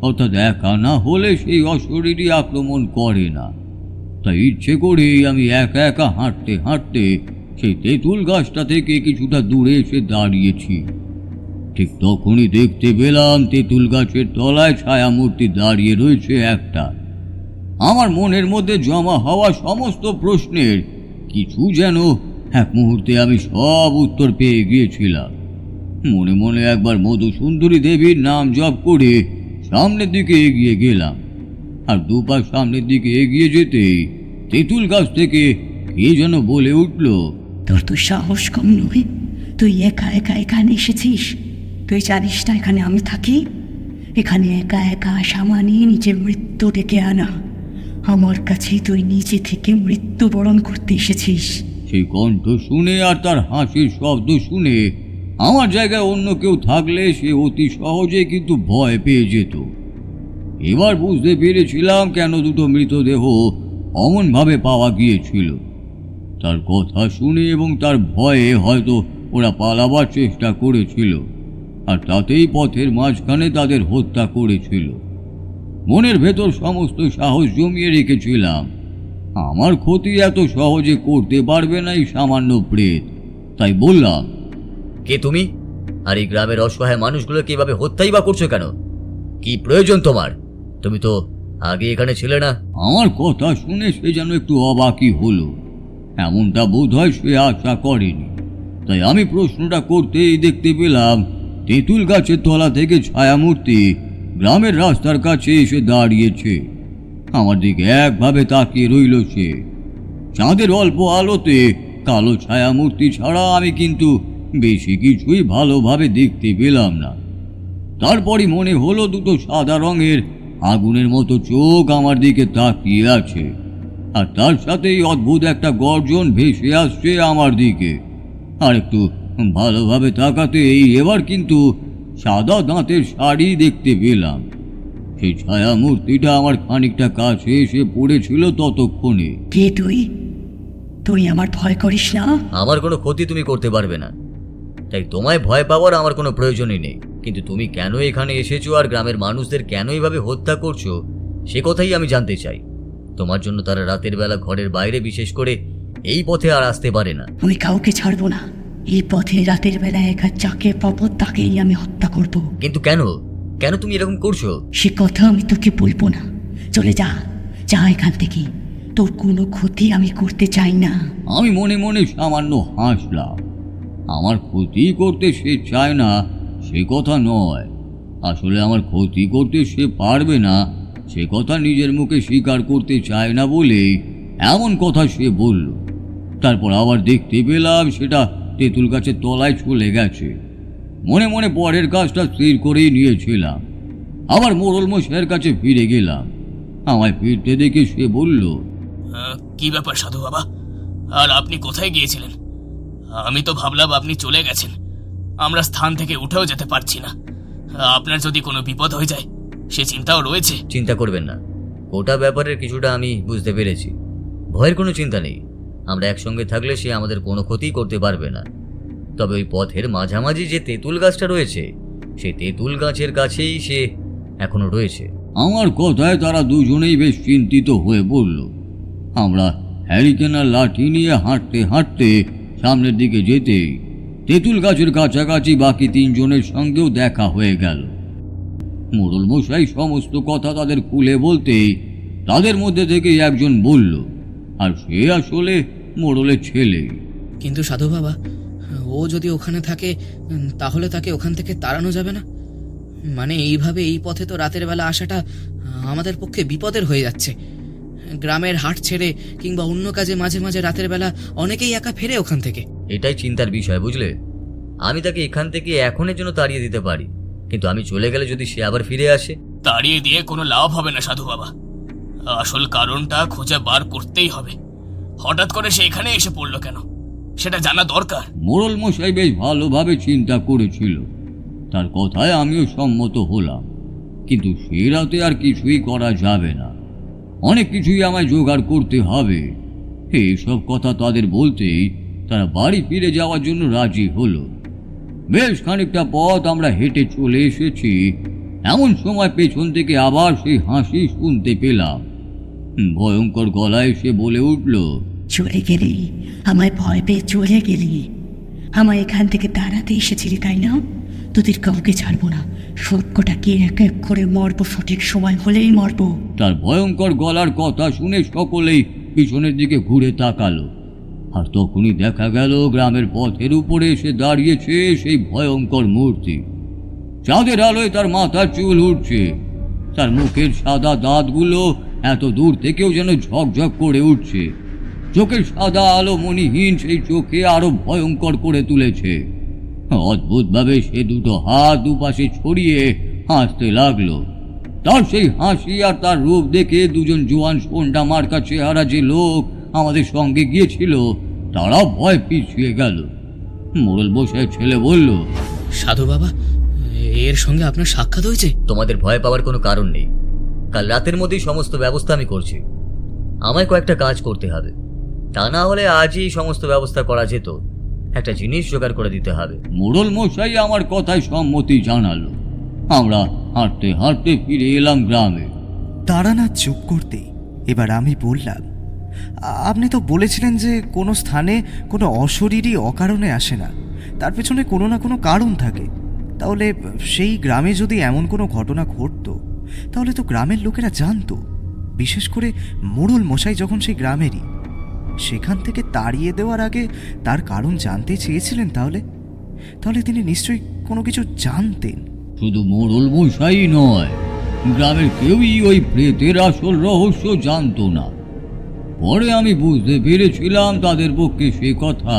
অর্থাৎ একা না হলে সেই অশরীরী আক্রমণ করে না। তাই ইচ্ছে করেই আমি একা একা হাঁটতে হাঁটতে সেই তেঁতুল গাছটা থেকে কিছুটা দূরে এসে দাঁড়িয়েছি। ঠিক তখনই দেখতে পেলাম তেঁতুল গাছের তলায় ছায়ামূর্তি দাঁড়িয়ে রয়েছে একটা। আমার মনের মধ্যে জমা হওয়া সমস্ত প্রশ্নের কিছু যেন এক মুহূর্তে আমি সব উত্তর পেয়ে গিয়েছিলাম। মনে মনে একবার মধুসুন্দরী দেবীর নাম জপ করে সামনের দিকে এগিয়ে গেলাম। আর দুপা সামনের দিকে এগিয়ে যেতেই তেঁতুল গাছ থেকে কে যেন বলে উঠল, তোর তো সাহস কম নয়, তুই একা একা এখানে এসেছিস। তুই জানিস না এখানে আমি থাকি? এখানে একা একা আসা মানে নিজের মৃত্যু ডেকে আনা। আমার কাছে তুই নিজে থেকে মৃত্যুবরণ করতে এসেছিস। সেই কণ্ঠ শুনে আর তার হাসির শব্দ শুনে আমার জায়গায় অন্য কেউ থাকলে সে অতি সহজে কিন্তু ভয় পেয়ে যেত। এবার বুঝতে পেরেছিলাম কেন দুটো মৃতদেহ অমনভাবে পাওয়া গিয়েছিল। তার কথা শুনে এবং তার ভয়ে হয়তো ওরা পালাবার চেষ্টা করেছিল, আর তাতেই পথের মাঝখানে তাদের হত্যা করেছিল। মনের ভেতর সমস্ত সাহস জমিয়ে রেখেছিলাম আমার ক্ষতি এত সহজে করতে পারবে না এই সামান্য প্রেত। তাই বললাম, কে তুমি? আর এই গ্রামের অসহায় মানুষগুলোকে এভাবে হত্যাই বা করছো কেন? কি প্রয়োজন তোমার? তুমি তো আগে এখানে ছিলে না। আমার কথা শুনে সে যেন একটু অবাকই হলো। এমনটা বোধ হয় সে আশা করেনি। তাই আমি প্রশ্নটা করতেই দেখতে পেলাম তেঁতুল গাছের তলা থেকে ছায়ামূর্তি গ্রামের রাস্তার কাছে এসে দাঁড়িয়েছে। আমার দিকে একভাবে তাকিয়ে রইল সে। চাঁদের অল্প আলোতে কালো ছায়ামূর্তি ছাড়া আমি কিন্তু বেশি কিছুই ভালোভাবে দেখতে পেলাম না। তারপরই মনে হলো দুটো সাদা রঙের আগুনের মতো চোখ আমার দিকে তাকিয়ে আছে, আর তার সাথেই অদ্ভুত একটা গর্জন ভেসে আসছে আমার দিকে। আর একটু ভালোভাবে তাকাতেই এবার কিন্তু সাদা দাঁতের শাড়ি দেখতে পেলাম। সেই ছায়ামূর্তিটা আমার খানিকটা কাছে এসে পড়েছিল ততক্ষণে। কে তুই? তুই আমার ভয় করিস না? আমার কোনো ক্ষতি তুমি করতে পারবে না, তাই তোমায় ভয় পাওয়ার আমার কোনো প্রয়োজনই নেই। কিন্তু তুমি কেন এখানে এসেছো আর গ্রামের মানুষদের কেন এইভাবে হত্যা করছো সে কথাই আমি জানতে চাই। তোমার জন্য তারা রাতের বেলা ঘরের বাইরে, বিশেষ করে এই পথে আর আসতে পারে না। আমি কাউকে ছাড়বো না। এই পথে রাতের বেলা একা যাকে পাবো তাকেই আমি হত্যা করব। কিন্তু কেন কেন তুমি এরকম করছো? সে কথা আমি তোকে বলবো না। চলে যা, যা এখান থেকে। তোর কোনো ক্ষতি আমি করতে চাই না। আমি মনে মনে সামান্য হাসলাম। আমার ক্ষতি করতে সে চায় না সে কথা নয়, আসলে আমার ক্ষতি করতে সে পারবে না সে কথা নিজের মুখে স্বীকার করতে চায় না বলেই এমন কথা সে বলল। তারপর আবার দেখতে পেলাম সেটা তেঁতুল গাছের তলায় চলে গেছে। মনে মনে পরের কাজটা স্থির করেই নিয়েছিলাম। আবার মোড়ল মশাইয়ের কাছে ফিরে গেলাম। আমায় ফিরতে দেখে সে বলল, কি ব্যাপার সাধু বাবা, আর আপনি কোথায় গিয়েছিলেন? আমি তো ভাবলাম আপনি চলে গেছেন। আমরা স্থান থেকে উঠেও যেতে পারছি না। আপনার যদি কোনো বিপদ হয়ে যায় সে চিন্তাও রয়েছে। চিন্তা করবেন না, গোটা ব্যাপারের কিছুটা আমি বুঝতে পেরেছি। ভয়ের কোনো চিন্তা নেই। আমরা একসঙ্গে থাকলে সে আমাদের কোনো ক্ষতি করতে পারবে না। তবে ওই পথের মাঝামাঝি যে তেঁতুল গাছটা রয়েছে সেই তেঁতুল গাছের কাছেই সে এখনো রয়েছে। আমার কথায় তারা দুজনেই বেশ চিন্তিত হয়ে পড়ল। আমরা হ্যারিকেন আর লাঠি নিয়ে হাঁটতে হাঁটতে সামনের দিকে যেতেই তেঁতুল গাছের কাছাকাছি বাকি তিনজনের সঙ্গেও দেখা হয়ে গেল। মোড়ল মশাই সমস্ত কথা তাদের খুলে বলতেই তাদের মধ্যে থেকে একজন বলল, আর সে আসলে মোড়লের ছেলে। কিন্তু সাধু বাবা, ও যদি ওখানে থাকে তাহলে তাকে ওখান থেকে তাড়ানো যাবে না? মানে এইভাবে এই পথে তো রাতের বেলা আসাটা আমাদের পক্ষে বিপদের হয়ে যাচ্ছে। গ্রামের হাট ছেড়ে কিংবা অন্য কাজে মাঝে মাঝে রাতের বেলা অনেকেই একা ফেরে ওখান থেকে। এটাই চিন্তার বিষয়, বুঝলে? আমি তাকে এখান থেকে এখনের জন্য তাড়িয়ে দিতে পারি, কিন্তু আমি চলে গেলে যদি সে আবার ফিরে আসে? তাড়িয়ে দিয়ে কোনো লাভ হবে না সাধু বাবা। আসল কারণটা খুঁজে বার করতেই হবে। হঠাৎ করে সে এখানে এসে পড়লো কেন সেটা জানা দরকার। মোড়ল মশাই বেশ ভালোভাবে চিন্তা করেছিল। তার কথায় আমিও সম্মত হলাম, কিন্তু সে রাতে আর কিছুই করা যাবে না। অনেক কিছুই আমায় জোগাড় করতে হবে। এইসব কথা তাদের বলতেই তারা বাড়ি ফিরে যাওয়ার জন্য রাজি হলো। বেশ খানিকটা পথ আমরা হেঁটে চলে এসেছি, এমন সময় পেছন থেকে আবার সেই হাসি শুনতে পেলাম। ভয়ঙ্কর গলায় সে বলে উঠল, চলে গেলি, আমায় ভয় পেয়ে চলে গেলি। আমায় এখান থেকে তাড়াতে এসেছিলি তাই না? তোদের কাউকে ছাড়বো না, সবকটাকে এক এক করে মরবো, সঠিক সময় হলেই মরবো। তার ভয়ঙ্কর গলার কথা শুনে সকলেই পিছনের দিকে ঘুরে তাকালো। আর তখনই দেখা গেল গ্রামের পথের উপরে এসে দাঁড়িয়েছে সেই ভয়ঙ্কর মূর্তি। চাঁদের আলোয় তার মাথার চুল উঠছে, তার মুখের সাদা দাঁতগুলো এত দূর থেকেও যেন ঝকঝক করে উঠছে। চোখের সাদা আলো মণিহীন সেই চোখে আরো ভয়ঙ্কর করে তুলেছে। অদ্ভুতভাবে সে দুটো হাত দুপাশে ছড়িয়ে হাসতে লাগলো। তার সেই হাসি আর তার রূপ দেখে দুজন জোয়ান সোন্ডা মার্কা চেহারা যে লোক আমাদের সঙ্গে গিয়েছিল তারা ভয় পিছিয়ে গেল। মোড়ল বসে ছেলে বলল, সাধু বাবা, এর সঙ্গে আপনার সাক্ষাৎ হয়েছে? তোমাদের ভয় পাওয়ার কোনো কারণ নেই। কাল রাতের মধ্যেই সমস্ত ব্যবস্থা আমি করছি। আমায় কয়েকটা কাজ করতে হবে, তা না হলে আজই সমস্ত ব্যবস্থা করা যেত। একটা জিনিস জোগাড় করে দিতে হবে। মোড়ল মশাই আমার কথায় সম্মতি জানালো। আমরা হাঁটতে হাঁটতে ফিরে এলাম গ্রামে। তারানাথ চুপ করতেই এবার আমি বললাম, আপনি তো বলেছিলেন যে কোনো স্থানে কোনো অশরীরই অকারণে আসে না, তার পেছনে কোনো না কোনো কারণ থাকে। তাহলে সেই গ্রামে যদি এমন কোনো ঘটনা ঘটতো তাহলে তো গ্রামের লোকেরা জানতো, বিশেষ করে মোড়ল মশাই যখন সেই গ্রামেরই। সেখান থেকে তাড়িয়ে দেওয়ার আগে তার কারণ জানতে চেয়েছিলেন। তাহলে তিনি নিশ্চয়ই কোনো কিছু জানতেন। শুধু মোড়ল মশাই নয়, গ্রামের কেউই ওই প্রেতের আসল রহস্য জানতো না। পরে আমি বুঝতে পেরেছিলাম তাদের পক্ষে সে কথা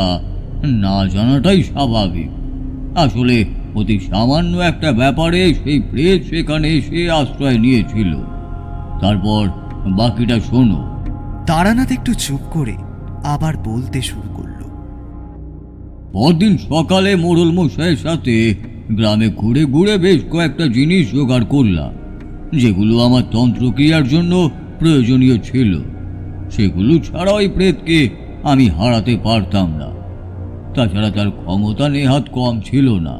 না জানাটাই স্বাভাবিক। আসলে অতি সামান্য একটা ব্যাপারে সেই প্রেত সেখানে এসে আশ্রয় নিয়েছিল। তারপর বাকিটা শোনো। তারানাথ একটু চুপ করে আবার বলতে শুরু করলো। পরদিন সকালে মোড়ল মশাইয়ের সাথে গ্রামে ঘুরে ঘুরে বেশ কয়েকটা জিনিস জোগাড় করলাম, যেগুলো আমার তন্ত্রক্রিয়ার জন্য প্রয়োজনীয় ছিল। সেগুলো ছাড়া ওই প্রেতকে আমি হারাতে পারতাম না। তাছাড়া তার ক্ষমতা নেহাত কম ছিল না।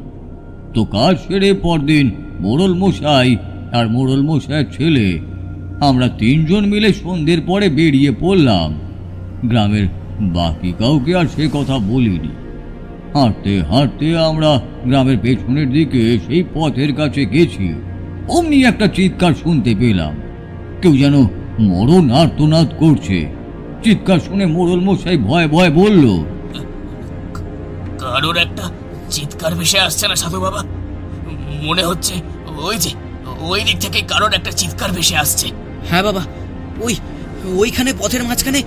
তো কাজ সেরে পরদিন মোড়ল মশাই আর মোড়ল মশাইয়ের ছেলে আমরা তিনজন মিলে সন্ধ্যের পরে বেরিয়ে পড়লাম। গ্রামের বাকি কাউকে আর সে কথা বলিনি। হাঁটতে হাঁটতে আমরা গ্রামের পেছনের দিকে সেই পথের কাছে গেছি। অমনি একটা চিৎকার শুনতে পেলাম। কেউ যেন মরণ আর্তনাদ করছে। চিৎকার শুনে মোড়ল মশাই ভয়ে ভয়ে বলল, কারোর একটা চিৎকার ভেসে আসছে না সাধু বাবা? মনে হচ্ছে ওই দিক থেকে কারোর একটা চিৎকার ভেসে আসছে। হ্যাঁ বাবা, ওইখানে পথের মাঝখানে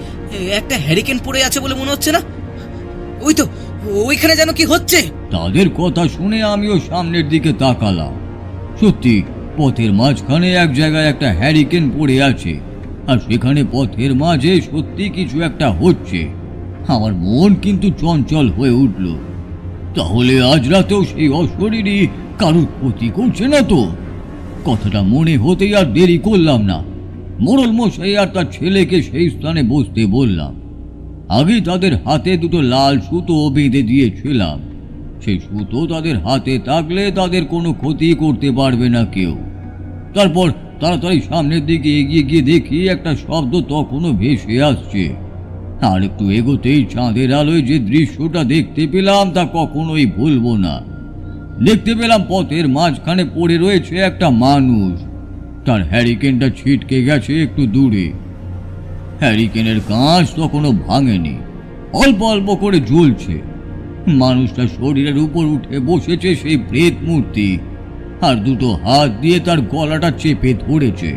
একটা হ্যারিকেন পড়ে আছে বলে মনে হচ্ছে না? ওই তো, ওইখানে যেন কি হচ্ছে। তাদের কথা শুনে আমিও সামনের দিকে তাকালাম। সত্যি পথের মাঝখানে এক জায়গায় একটা হ্যারিকেন পড়ে আছে, আর সেখানে পথের মাঝে সত্যি কিছু একটা হচ্ছে। আমার মন কিন্তু চঞ্চল হয়ে উঠল। তাহলে আজ রাতেও সেই অশরীরই কারোর ক্ষতি করছে না তো? কথাটা মনে হতেই আর দেরি করলাম না। মোড়ল মশাই আর তার ছেলেকে সেই স্থানে বসতে বললাম। আগে তাদের হাতে দুটো লাল সুতো বেঁধে দিয়েছিলাম। সেই সুতো তাদের হাতে থাকলে তাদের কোনো ক্ষতি করতে পারবে না কেউ। তারপর তাড়াতাড়ি সামনের দিকে এগিয়ে গিয়ে দেখি একটা শব্দ তখনও ভেসে আসছে। আর একটু এগোতেই চাঁদের আলোয় যে দৃশ্যটা দেখতে পেলাম তা কখনোই ভুলবো না। দেখতে পেলাম পথের মাঝখানে পড়ে রয়েছে একটা মানুষ। তার হ্যারিকেনটা ছিটকে গেছে একটু দূরে। হ্যারিকেনের কাঁচ তখনও ভাঙেনি, অল্প অল্প করে জ্বলছে। মানুষটা শরীরের উপর উঠে বসেছে সেই প্রেত মূর্তি, আর দুটো হাত দিয়ে তার গলাটা চেপে ধরেছে।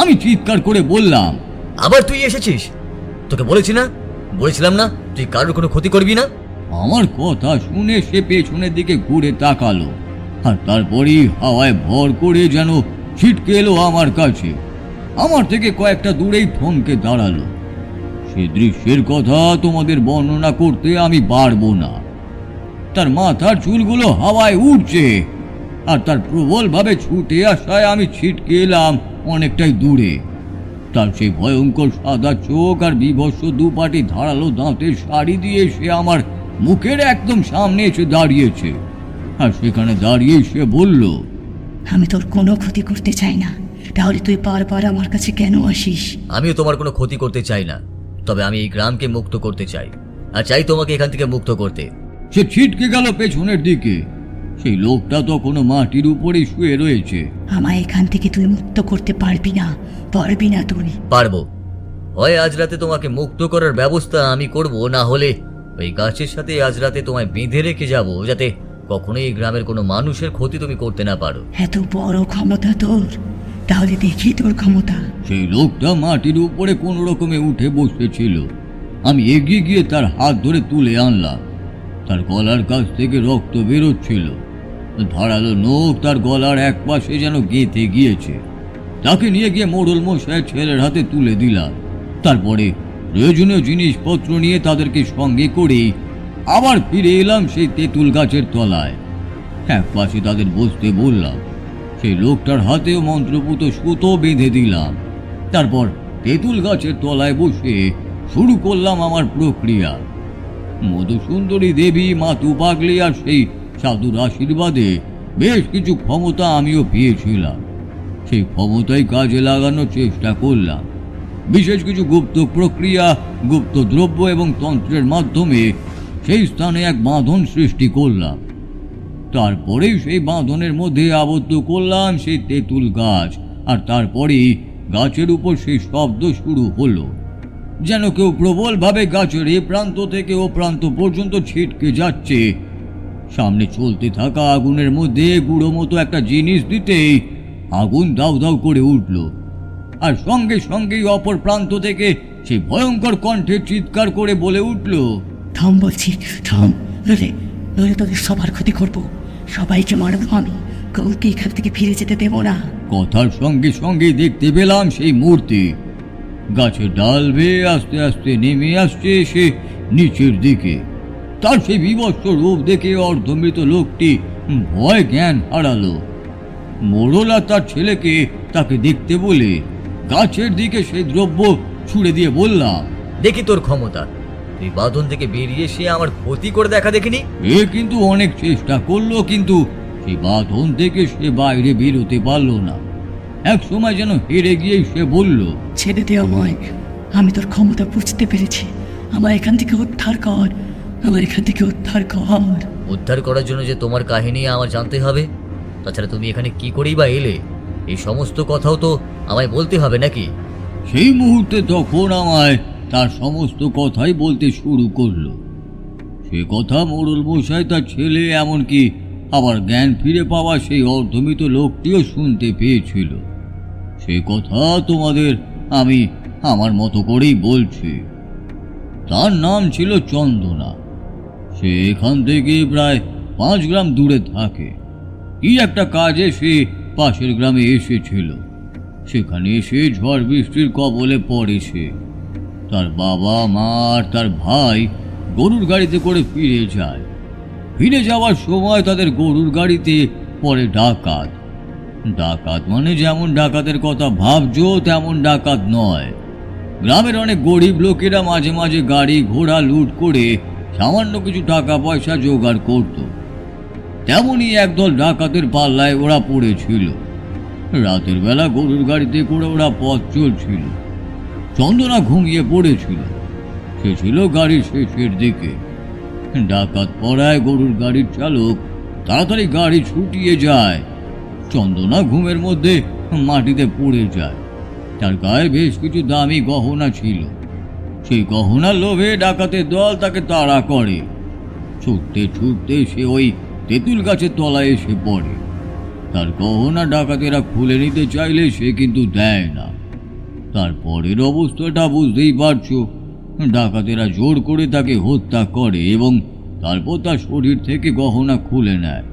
আমি চিৎকার করে বললাম, আবার তুই এসেছিস? তোকে বলেছিলাম না তুই কারোর কোনো ক্ষতি করবি না। আমার কথা শুনে সে পেছনের দিকে ঘুরে তাকালো, আর তারপরেই হাওয়ায় ভর করে যেন ছিটকে এলো আমার কাছে। আমার থেকে কয়েকটা দূরেই থমকে দাঁড়ালো। সে দৃশ্যের কথা তোমাদের বর্ণনা করতে আমি পারবো না। তার মাথার চুলগুলো হাওয়ায় উঠছে, আর তার প্রবলভাবে ছুটে আসায় আমি ছিটকে এলাম অনেকটাই দূরে। তার সেই ভয়ঙ্কর সাদা চোখ আর বিভৎস দুপাটি ধারালো দাঁতের শাড়ি দিয়ে সে আমার মুখের একদম সামনে এসে দাঁড়িয়েছে। আর সেখানে দাঁড়িয়েই সে বলল, আমি তোর কোনো ক্ষতি করতে চাই না, তাহলে তুই বারবার আমার কাছে কেন আসিস? আমিও তোমার কোনো ক্ষতি করতে চাই না, তবে আমি এই গ্রামকে মুক্ত করতে চাই, আর চাই তোমাকে এখান থেকে মুক্ত করতে। সে ছিটকে গেল পেছনের দিকে। সেই লোকটা তখনও মাটির উপরেই শুয়ে রয়েছে। আমায় এখান থেকে তুই মুক্ত করতে পারবি না, পারবি না তুই। পারবো, হয় আজ রাতে তোমাকে মুক্ত করার ব্যবস্থা আমি করব, না হলে ওই গাছের সাথে আজ রাতে তোমায় বেঁধে রেখে যাব, যাতে কখনোই এই গ্রামের কোনো মানুষের ক্ষতি তুমি করতে না পারো। এত বড় ক্ষমতা তোর? তাহলে দেখি তোর ক্ষমতা। সেই লোকটা মাটির উপরে কোনো রকমে উঠে বসেছিল। আমি এগিয়ে গিয়ে তার হাত ধরে তুলে আনলাম। তার গলার কাছ থেকে রক্ত বেরোচ্ছিল। ধারালো নখ তার গলার এক পাশে যেন গেঁথে গিয়েছে। তাকে নিয়ে গিয়ে মোড়ল মশাই ছেলের হাতে তুলে দিলাম। তারপরে প্রয়োজনীয় জিনিসপত্র নিয়ে তাদেরকে সঙ্গে করে আবার ফিরে এলাম সেই তেঁতুল গাছের তলায়। এক পাশে তাদের বসতে বললাম। সেই লোকটার হাতেও মন্ত্রপুত সুতো বেঁধে দিলাম। তারপর তেঁতুল গাছের তলায় বসে শুরু করলাম আমার প্রক্রিয়া। মধুসুন্দরী দেবী, মাতু পাগলি আর সেই সাধুর আশীর্বাদে বেশ কিছু ক্ষমতা আমিও পেয়েছিলাম। সেই ক্ষমতাই কাজে লাগানোর চেষ্টা করলাম। বিশেষ কিছু গুপ্ত প্রক্রিয়া, গুপ্ত দ্রব্য এবং তন্ত্রের মাধ্যমে সেই স্থানে এক বাঁধন সৃষ্টি করলাম। তারপরেই সেই বাঁধনের মধ্যে আবদ্ধ করলাম সেই তেঁতুল গাছ। আর তারপরেই গাছের উপর সেই শব্দ শুরু হলো, যেন কেউ প্রবলভাবে গাছের এ প্রান্ত থেকে ও প্রান্ত পর্যন্ত ছিটকে যাচ্ছে। সামনে চলতে থাকা আগুনের মধ্যে গুঁড়ো মতো একটা জিনিস দিতেই আগুন দাউ দাউ করে উঠল। আর সঙ্গে সঙ্গেই অপর প্রান্ত থেকে সেই ভয়ঙ্কর কণ্ঠে চিৎকার করে বলে উঠল, থাম বলছি, থাম, নইলে তোদের সবার ক্ষতি করবো, সবাইকে মারবো আমি, কাউকে এখান থেকে ফিরে যেতে দেবো না। কথার সঙ্গে সঙ্গেই দেখতে পেলাম সেই মূর্তি গাছের ডাল বেয়ে আস্তে আস্তে নেমে আসছে সে নিচের দিকে। তার সেই বিভৎস রূপ দেখে অর্ধমৃত লোকটি ভয় জ্ঞান হারালো। মোড়ল আর তার ছেলেকে তাকে দেখতে বলে গাছের দিকে সেই দ্রব্য ছুড়ে দিয়ে বললাম, দেখি তোর ক্ষমতা, তুই বাঁধন থেকে বেরিয়ে এসে আমার ক্ষতি করে দেখা দেখিনি। এ কিন্তু অনেক চেষ্টা করলো, কিন্তু সেই বাঁধন থেকে সে বাইরে বেরোতে পারলো না। এক সময় যেন হেরে গিয়েই সে বলল, ছেড়ে দে আমায়, আমি তোর ক্ষমতা বুঝতে পেরেছি, আমায় এখান থেকে উদ্ধার কর, আমার এখান থেকে উদ্ধার কর। উদ্ধার করার জন্য যে তোমার কাহিনী আমার জানতে হবে, তাছাড়া তুমি এখানে কি করেই বা এলে, এই সমস্ত কথাও তো আমায় বলতে হবে নাকি? সেই মুহূর্তে তখন আমায় তার সমস্ত কথাই বলতে শুরু করলো। সে কথা মোড়ল মশাই, তার ছেলে, এমনকি আবার জ্ঞান ফিরে পাওয়া সেই অর্ধমৃত লোকটিও শুনতে পেয়েছিল। সে কথা তোমাদের আমি আমার মতো করেই বলছি। তার নাম ছিল চন্দনা। সে এখান থেকে প্রায় 5 গ্রাম দূরে থাকে। কি একটা কাজে সে পাশের গ্রামে এসেছিল। সেখানে এসে ঝড় বৃষ্টির কবলে পড়ে সে। তার বাবা, মা আর তার ভাই গরুর গাড়িতে করে ফিরে যায়। ফিরে যাওয়ার সময় তাদের গরুর গাড়িতে পড়ে ডাকাত। ডাকাত মানে যেমন ডাকাতের কথা ভাবছো তেমন ডাকাত নয়। গ্রামের অনেক গরিব লোকেরা মাঝে মাঝে গাড়ি ঘোড়া লুট করে সামান্য কিছু টাকা পয়সা জোগাড় করত। তেমনই একদল ডাকাতের পাল্লায় ওরা পড়েছিল। রাতের বেলা গরুর গাড়িতে করে ওরা পথ চলছিল। চন্দনা ঘুমিয়ে পড়েছিল। সে ছিল গাড়ির শেষের দিকে। ডাকাত পড়ায় গরুর গাড়ির চালক তাড়াতাড়ি গাড়ি ছুটিয়ে যায়। চন্দনা ঘুমের মধ্যে মাটিতে পড়ে যায়। তার গায়ে বেশ কিছু দামি গহনা ছিল। সেই গহনার লোভে ডাকাতের দল তাকে তাড়া করে। ছুটতে ছুটতে সে ওই তেঁতুল গাছের তলায় এসে পড়ে। তার গহনা ডাকাতেরা খুলে নিতে চাইলে সে কিন্তু দেয় না। তারপরের অবস্থাটা বুঝতেই পারছো। ডাকাতেরা জোর করে তাকে হত্যা করে এবং তারপর তার শরীর থেকে গহনা খুলে নেয়।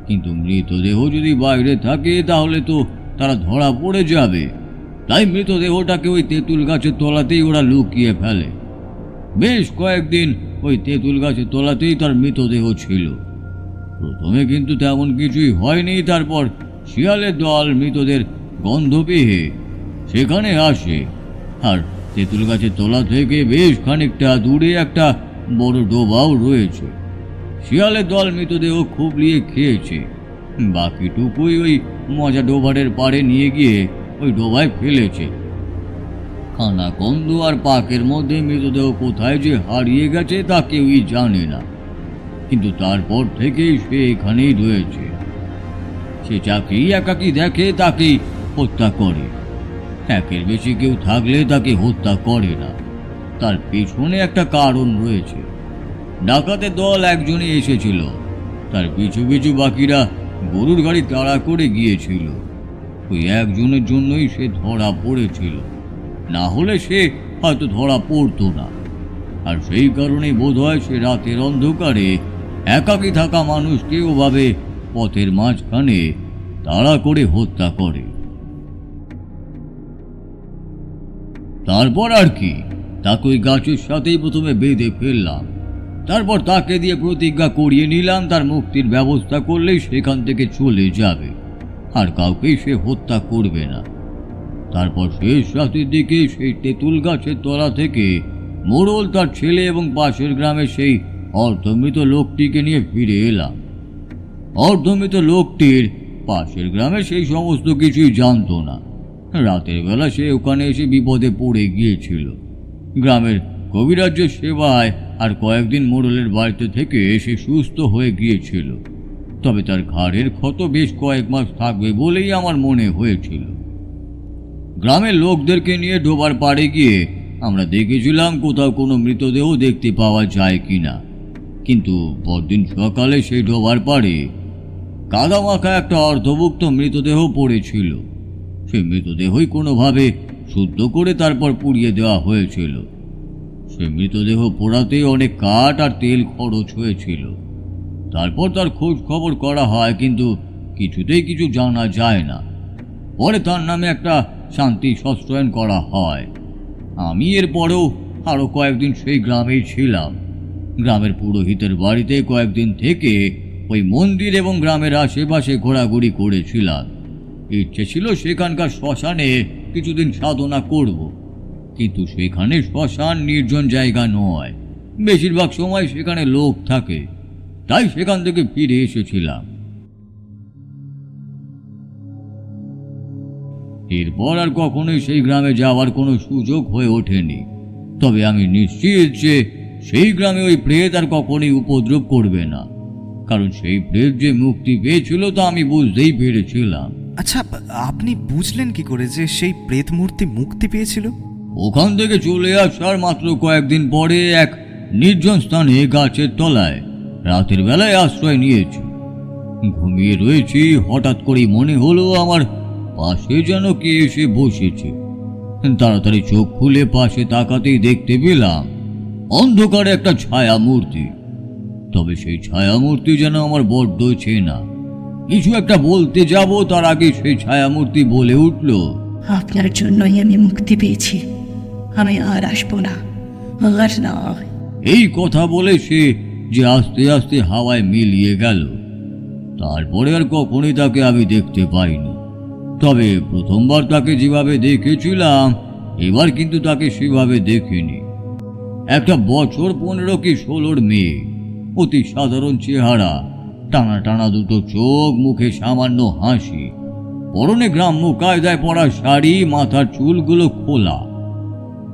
কিন্তু মৃতদেহ যদি বাইরে থাকে তাহলে তো তারা ধরা পড়ে যাবে। তাই মৃতদেহটাকে ওই তেঁতুল গাছের তলাতেই ওরা লুকিয়ে ফেলে। বেশ কয়েকদিন ওই তেঁতুল গাছের তলাতেই তার মৃতদেহ ছিল। প্রথমে কিন্তু তেমন কিছুই হয়নি। তারপর শিয়ালের দল মৃতদের গন্ধ পেয়ে সেখানে আসে। আর তেঁতুল গাছের তলা থেকে বেশ খানিকটা দূরে একটা বড় ডোবাও রয়েছে। শিয়ালের দল মৃতদেহ খুবলিয়ে খেয়েছে, বাকিটুকুই ওই মজা ডোবারের পাড়ে নিয়ে গিয়ে ওই ডোবায় ফেলেছে। খানাকন্দ আর পাকের মধ্যে মৃতদেহ কোথায় যে হারিয়ে গেছে তা কেউই জানে না, কিন্তু তারপর থেকেই সে এখানেই রয়েছে। সে যাকেই একাকী দেখে তাকেই হত্যা করে, একের বেশি কেউ থাকলে তাকে হত্যা করে না। তার পেছনে একটা কারণ রয়েছে। ডাকাতের দল একজনই এসেছিল, তার পিছু পিছু বাকিরা গরুর গাড়ি তাড়া করে গিয়েছিল। ওই একজনের জন্যই সে ধরা পড়েছিল, না হলে সে হয়তো ধরা পড়তো না। আর সেই কারণেই বোধহয় সে রাতের অন্ধকারে একাকী থাকা মানুষকে ওভাবে পথের মাঝখানে তাড়া করে হত্যা করে। তারপর আর কি, তাকে ওই গাছের সাথেই প্রথমে বেঁধে ফেললাম। তারপর তাকে দিয়ে প্রতিজ্ঞা করিয়ে নিলাম তার মুক্তির ব্যবস্থা করলেই সেখান থেকে চলে যাবে, আর কাউকেই সে হত্যা করবে না। তারপর শেষ রাতের দিকে সেই তেঁতুল গাছের তলা থেকে মোড়ল, তার ছেলে এবং পাশের গ্রামে সেই অর্ধমৃত লোকটিকে নিয়ে ফিরে এলাম। অর্ধমৃত লোকটির পাশের গ্রামে সেই সমস্ত কিছুই জানতো না। রাতের বেলা সে ওখানে এসে বিপদে পড়ে গিয়েছিল। গ্রামের কবিরাজ্যের সেবায় আর কয়েকদিন মোড়লের বাড়িতে থেকে সে সুস্থ হয়ে গিয়েছিল, তবে তার ঘাড়ের ক্ষত বেশ কয়েক মাস থাকবে বলেই আমার মনে হয়েছিল। গ্রামের লোকদেরকে নিয়ে ডোবার পাড়ে গিয়ে আমরা দেখেছিলাম কোথাও কোনো মৃতদেহ দেখতে পাওয়া যায় কিনা, কিন্তু পরদিন সকালে সেই ডোবার পাড়ে কাদামাখা একটা অর্ধভুক্ত মৃতদেহ পড়েছিল। সেই মৃতদেহই কোনোভাবে শুদ্ধ করে তারপর পুড়িয়ে দেওয়া হয়েছিল। সে মৃতদেহ পোড়াতে অনেক কাঠ আর তেল খরচ হয়েছিল। তারপর তার খোঁজ খবর করা হয়, কিন্তু কিছুতেই কিছু জানা যায় না। পরে তার নামে একটা শান্তি সস্ত্রায়ন করা হয়। আমি এরপরেও আরও কয়েকদিন সেই গ্রামেই ছিলাম। গ্রামের পুরোহিতের বাড়িতে কয়েকদিন থেকে ওই মন্দির এবং গ্রামের আশেপাশে ঘোরাঘুরি করেছিলাম। ইচ্ছে ছিল সেখানকার শ্মশানে কিছুদিন সাধনা করব, কিন্তু সেখানে শ্মশান নির্জন জায়গা নয়, বেশিরভাগ সময় সেখানে লোক থাকে, তাই সেখান থেকে ফিরে এসেছিলাম। এরপর আর কখনোই সেই গ্রামে যাওয়ার কোনো সুযোগ হয়ে ওঠেনি। তবে আমি নিশ্চিত যে সেই গ্রামে ওই প্রেত আর কখনোই উপদ্রব করবে না, কারণ সেই প্রেত যে মুক্তি পেয়েছিল তা আমি বুঝতেই পেরেছিলাম। আচ্ছা, আপনি বুঝলেন কি করে যে সেই প্রেত মূর্তি মুক্তি পেয়েছিল? ওখান থেকে চলে আসার মাত্র কয়েকদিন পরে এক নির্জন স্থানে গাছের তলায় রাতের বেলায় আশ্রয় নিয়েছি। ঘুমিয়ে রয়েছি, হঠাৎ করেই মনে হলো আমার পাশে যেন কে এসে বসেছে। তাড়াতাড়ি চোখ খুলে পাশে তাকাতেই দেখতে পেলাম অন্ধকারে একটা ছায়া মূর্তি। তবে সেই ছায়া মূর্তি যেন আমার বড্ড চেনা। কিছু একটা বলতে যাব তার আগে সেই ছায়া মূর্তি বলে উঠল, আপনার জন্যই আমি মুক্তি পেয়েছি, আমি আর আসবো না, আর না। এই কথা বলে সে যে আস্তে আস্তে হাওয়ায় মিলিয়ে গেল। তারপরে আর কখনোই তাকে আমি দেখতে পাইনি। তবে প্রথমবার তাকে যেভাবে দেখেছিলাম এবার কিন্তু তাকে সেভাবে দেখিনি। একটা বছর 15 কি 16 মেয়ে, অতি সাধারণ চেহারা, টানা টানা দুটো চোখ, মুখে সামান্য হাসি, পরনে গ্রাম্য কায়দায় পরা শাড়ি, মাথার চুলগুলো খোলা।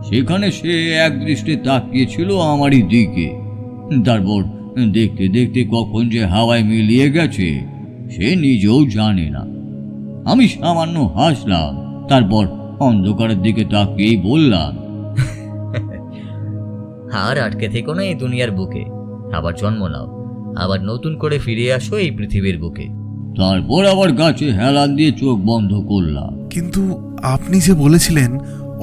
সেখানে সে এক দৃষ্টে তাকিয়েছিল আমারই দিকে। তারপর দেখতে দেখতে কখন যে হাওয়ায় মিলিয়ে গেছে সে নিজেও জানে না। আমি সামান্য হাসলাম, তারপর অন্ধকারের দিকে তাকিয়েই বললাম, আর আটকে থেকো না এই দুনিয়ার বুকে, আবার জন্ম নাও, আবার নতুন করে ফিরে আসো এই পৃথিবীর বুকে। তারপর আবার গাছে হেলান দিয়ে চোখ বন্ধ করলাম। কিন্তু আপনি যে বলেছিলেন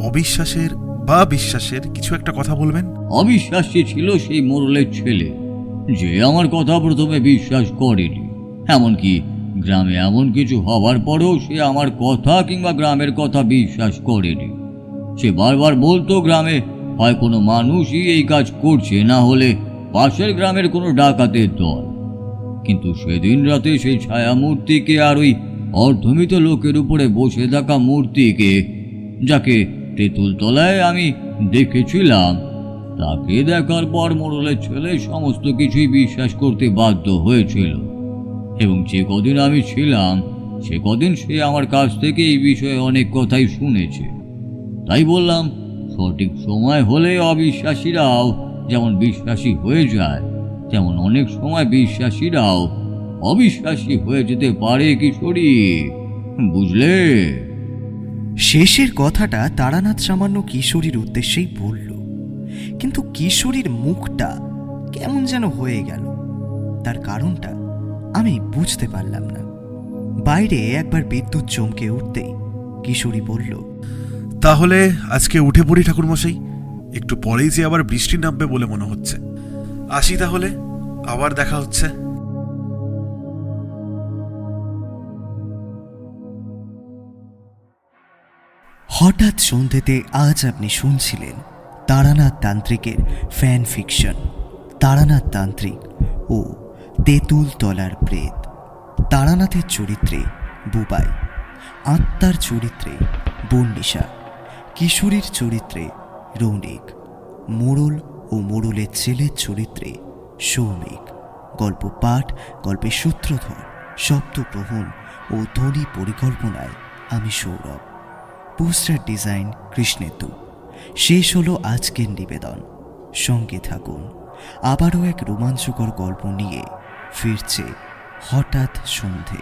অবিশ্বাসের বা বিশ্বাসের কিছু একটা কথা বলবেন। অবিশ্বাসী ছিল সেই মোড়লের ছেলে, যে আমার কথা প্রথমে বিশ্বাস করেনি। এমনকি গ্রামে এমন কিছু হবার পরেও সে আমার কথা কিংবা গ্রামের কথা বিশ্বাস করেনি। সে বারবার বলতো গ্রামে হয় কোনো মানুষই এই কাজ করছে, না হলে পাশের গ্রামের কোনো ডাকাতের দল। কিন্তু সেদিন রাতে সেই ছায়া মূর্তিকে আর ওই অর্ধমিত লোকের উপরে বসে থাকা মূর্তিকে, যাকে তেঁতুল তলায় আমি দেখেছিলাম, তাকে দেখার পর মোড়লের ছেলে সমস্ত কিছুই বিশ্বাস করতে বাধ্য হয়েছিল, এবং যে কদিন আমি ছিলাম সে কদিন সে আমার কাছ থেকে এই বিষয়ে অনেক কথাই শুনেছে। তাই বললাম, সঠিক সময় হলে অবিশ্বাসীরাও যেমন বিশ্বাসী হয়ে যায়, তেমন অনেক সময় বিশ্বাসীরাও অবিশ্বাসী হয়ে যেতে পারে কিশোরী, বুঝলে? শেষের কথাটা তারানাথ সামান্য কিশোরীর উদ্দেশ্যেই বলল, কিন্তু কিশোরীর মুখটা কেমন যেন হয়ে গেল। তার কারণটা আমি বুঝতে পারলাম না। বাইরে একবার বিদ্যুৎ চমকে উঠতেই কিশোরী বলল, তাহলে আজকে উঠে পড়ি ঠাকুরমশাই, একটু পরেই যে আবার বৃষ্টি নামবে বলে মনে হচ্ছে। আসি তাহলে, আবার দেখা হচ্ছে। হঠাৎ সন্ধ্যেতে আজ আপনি শুনছিলেন তারানাথ তান্ত্রিকের ফ্যান ফিকশন তারানাথ তান্ত্রিক ও তেঁতুল তলার প্রেত। তারানাথের চরিত্রে বুবাই, আত্মার চরিত্রে বন্নিশা, কিশোরীর চরিত্রে রৌনিক, মোড়ল ও মোড়লের ছেলের চরিত্রে সৌমিক। গল্প পাঠ, গল্পের সূত্রধর, শব্দগ্রহণ ও ধ্বনি পরিকল্পনায় আমি সৌরভ। Poster design Krishnendu. শেষ হলো আজকের নিবেদন। সঙ্গে থাকুন, আবারও এক রোমাঞ্চকর গল্প নিয়ে ফিরছে হঠাৎ সন্ধে।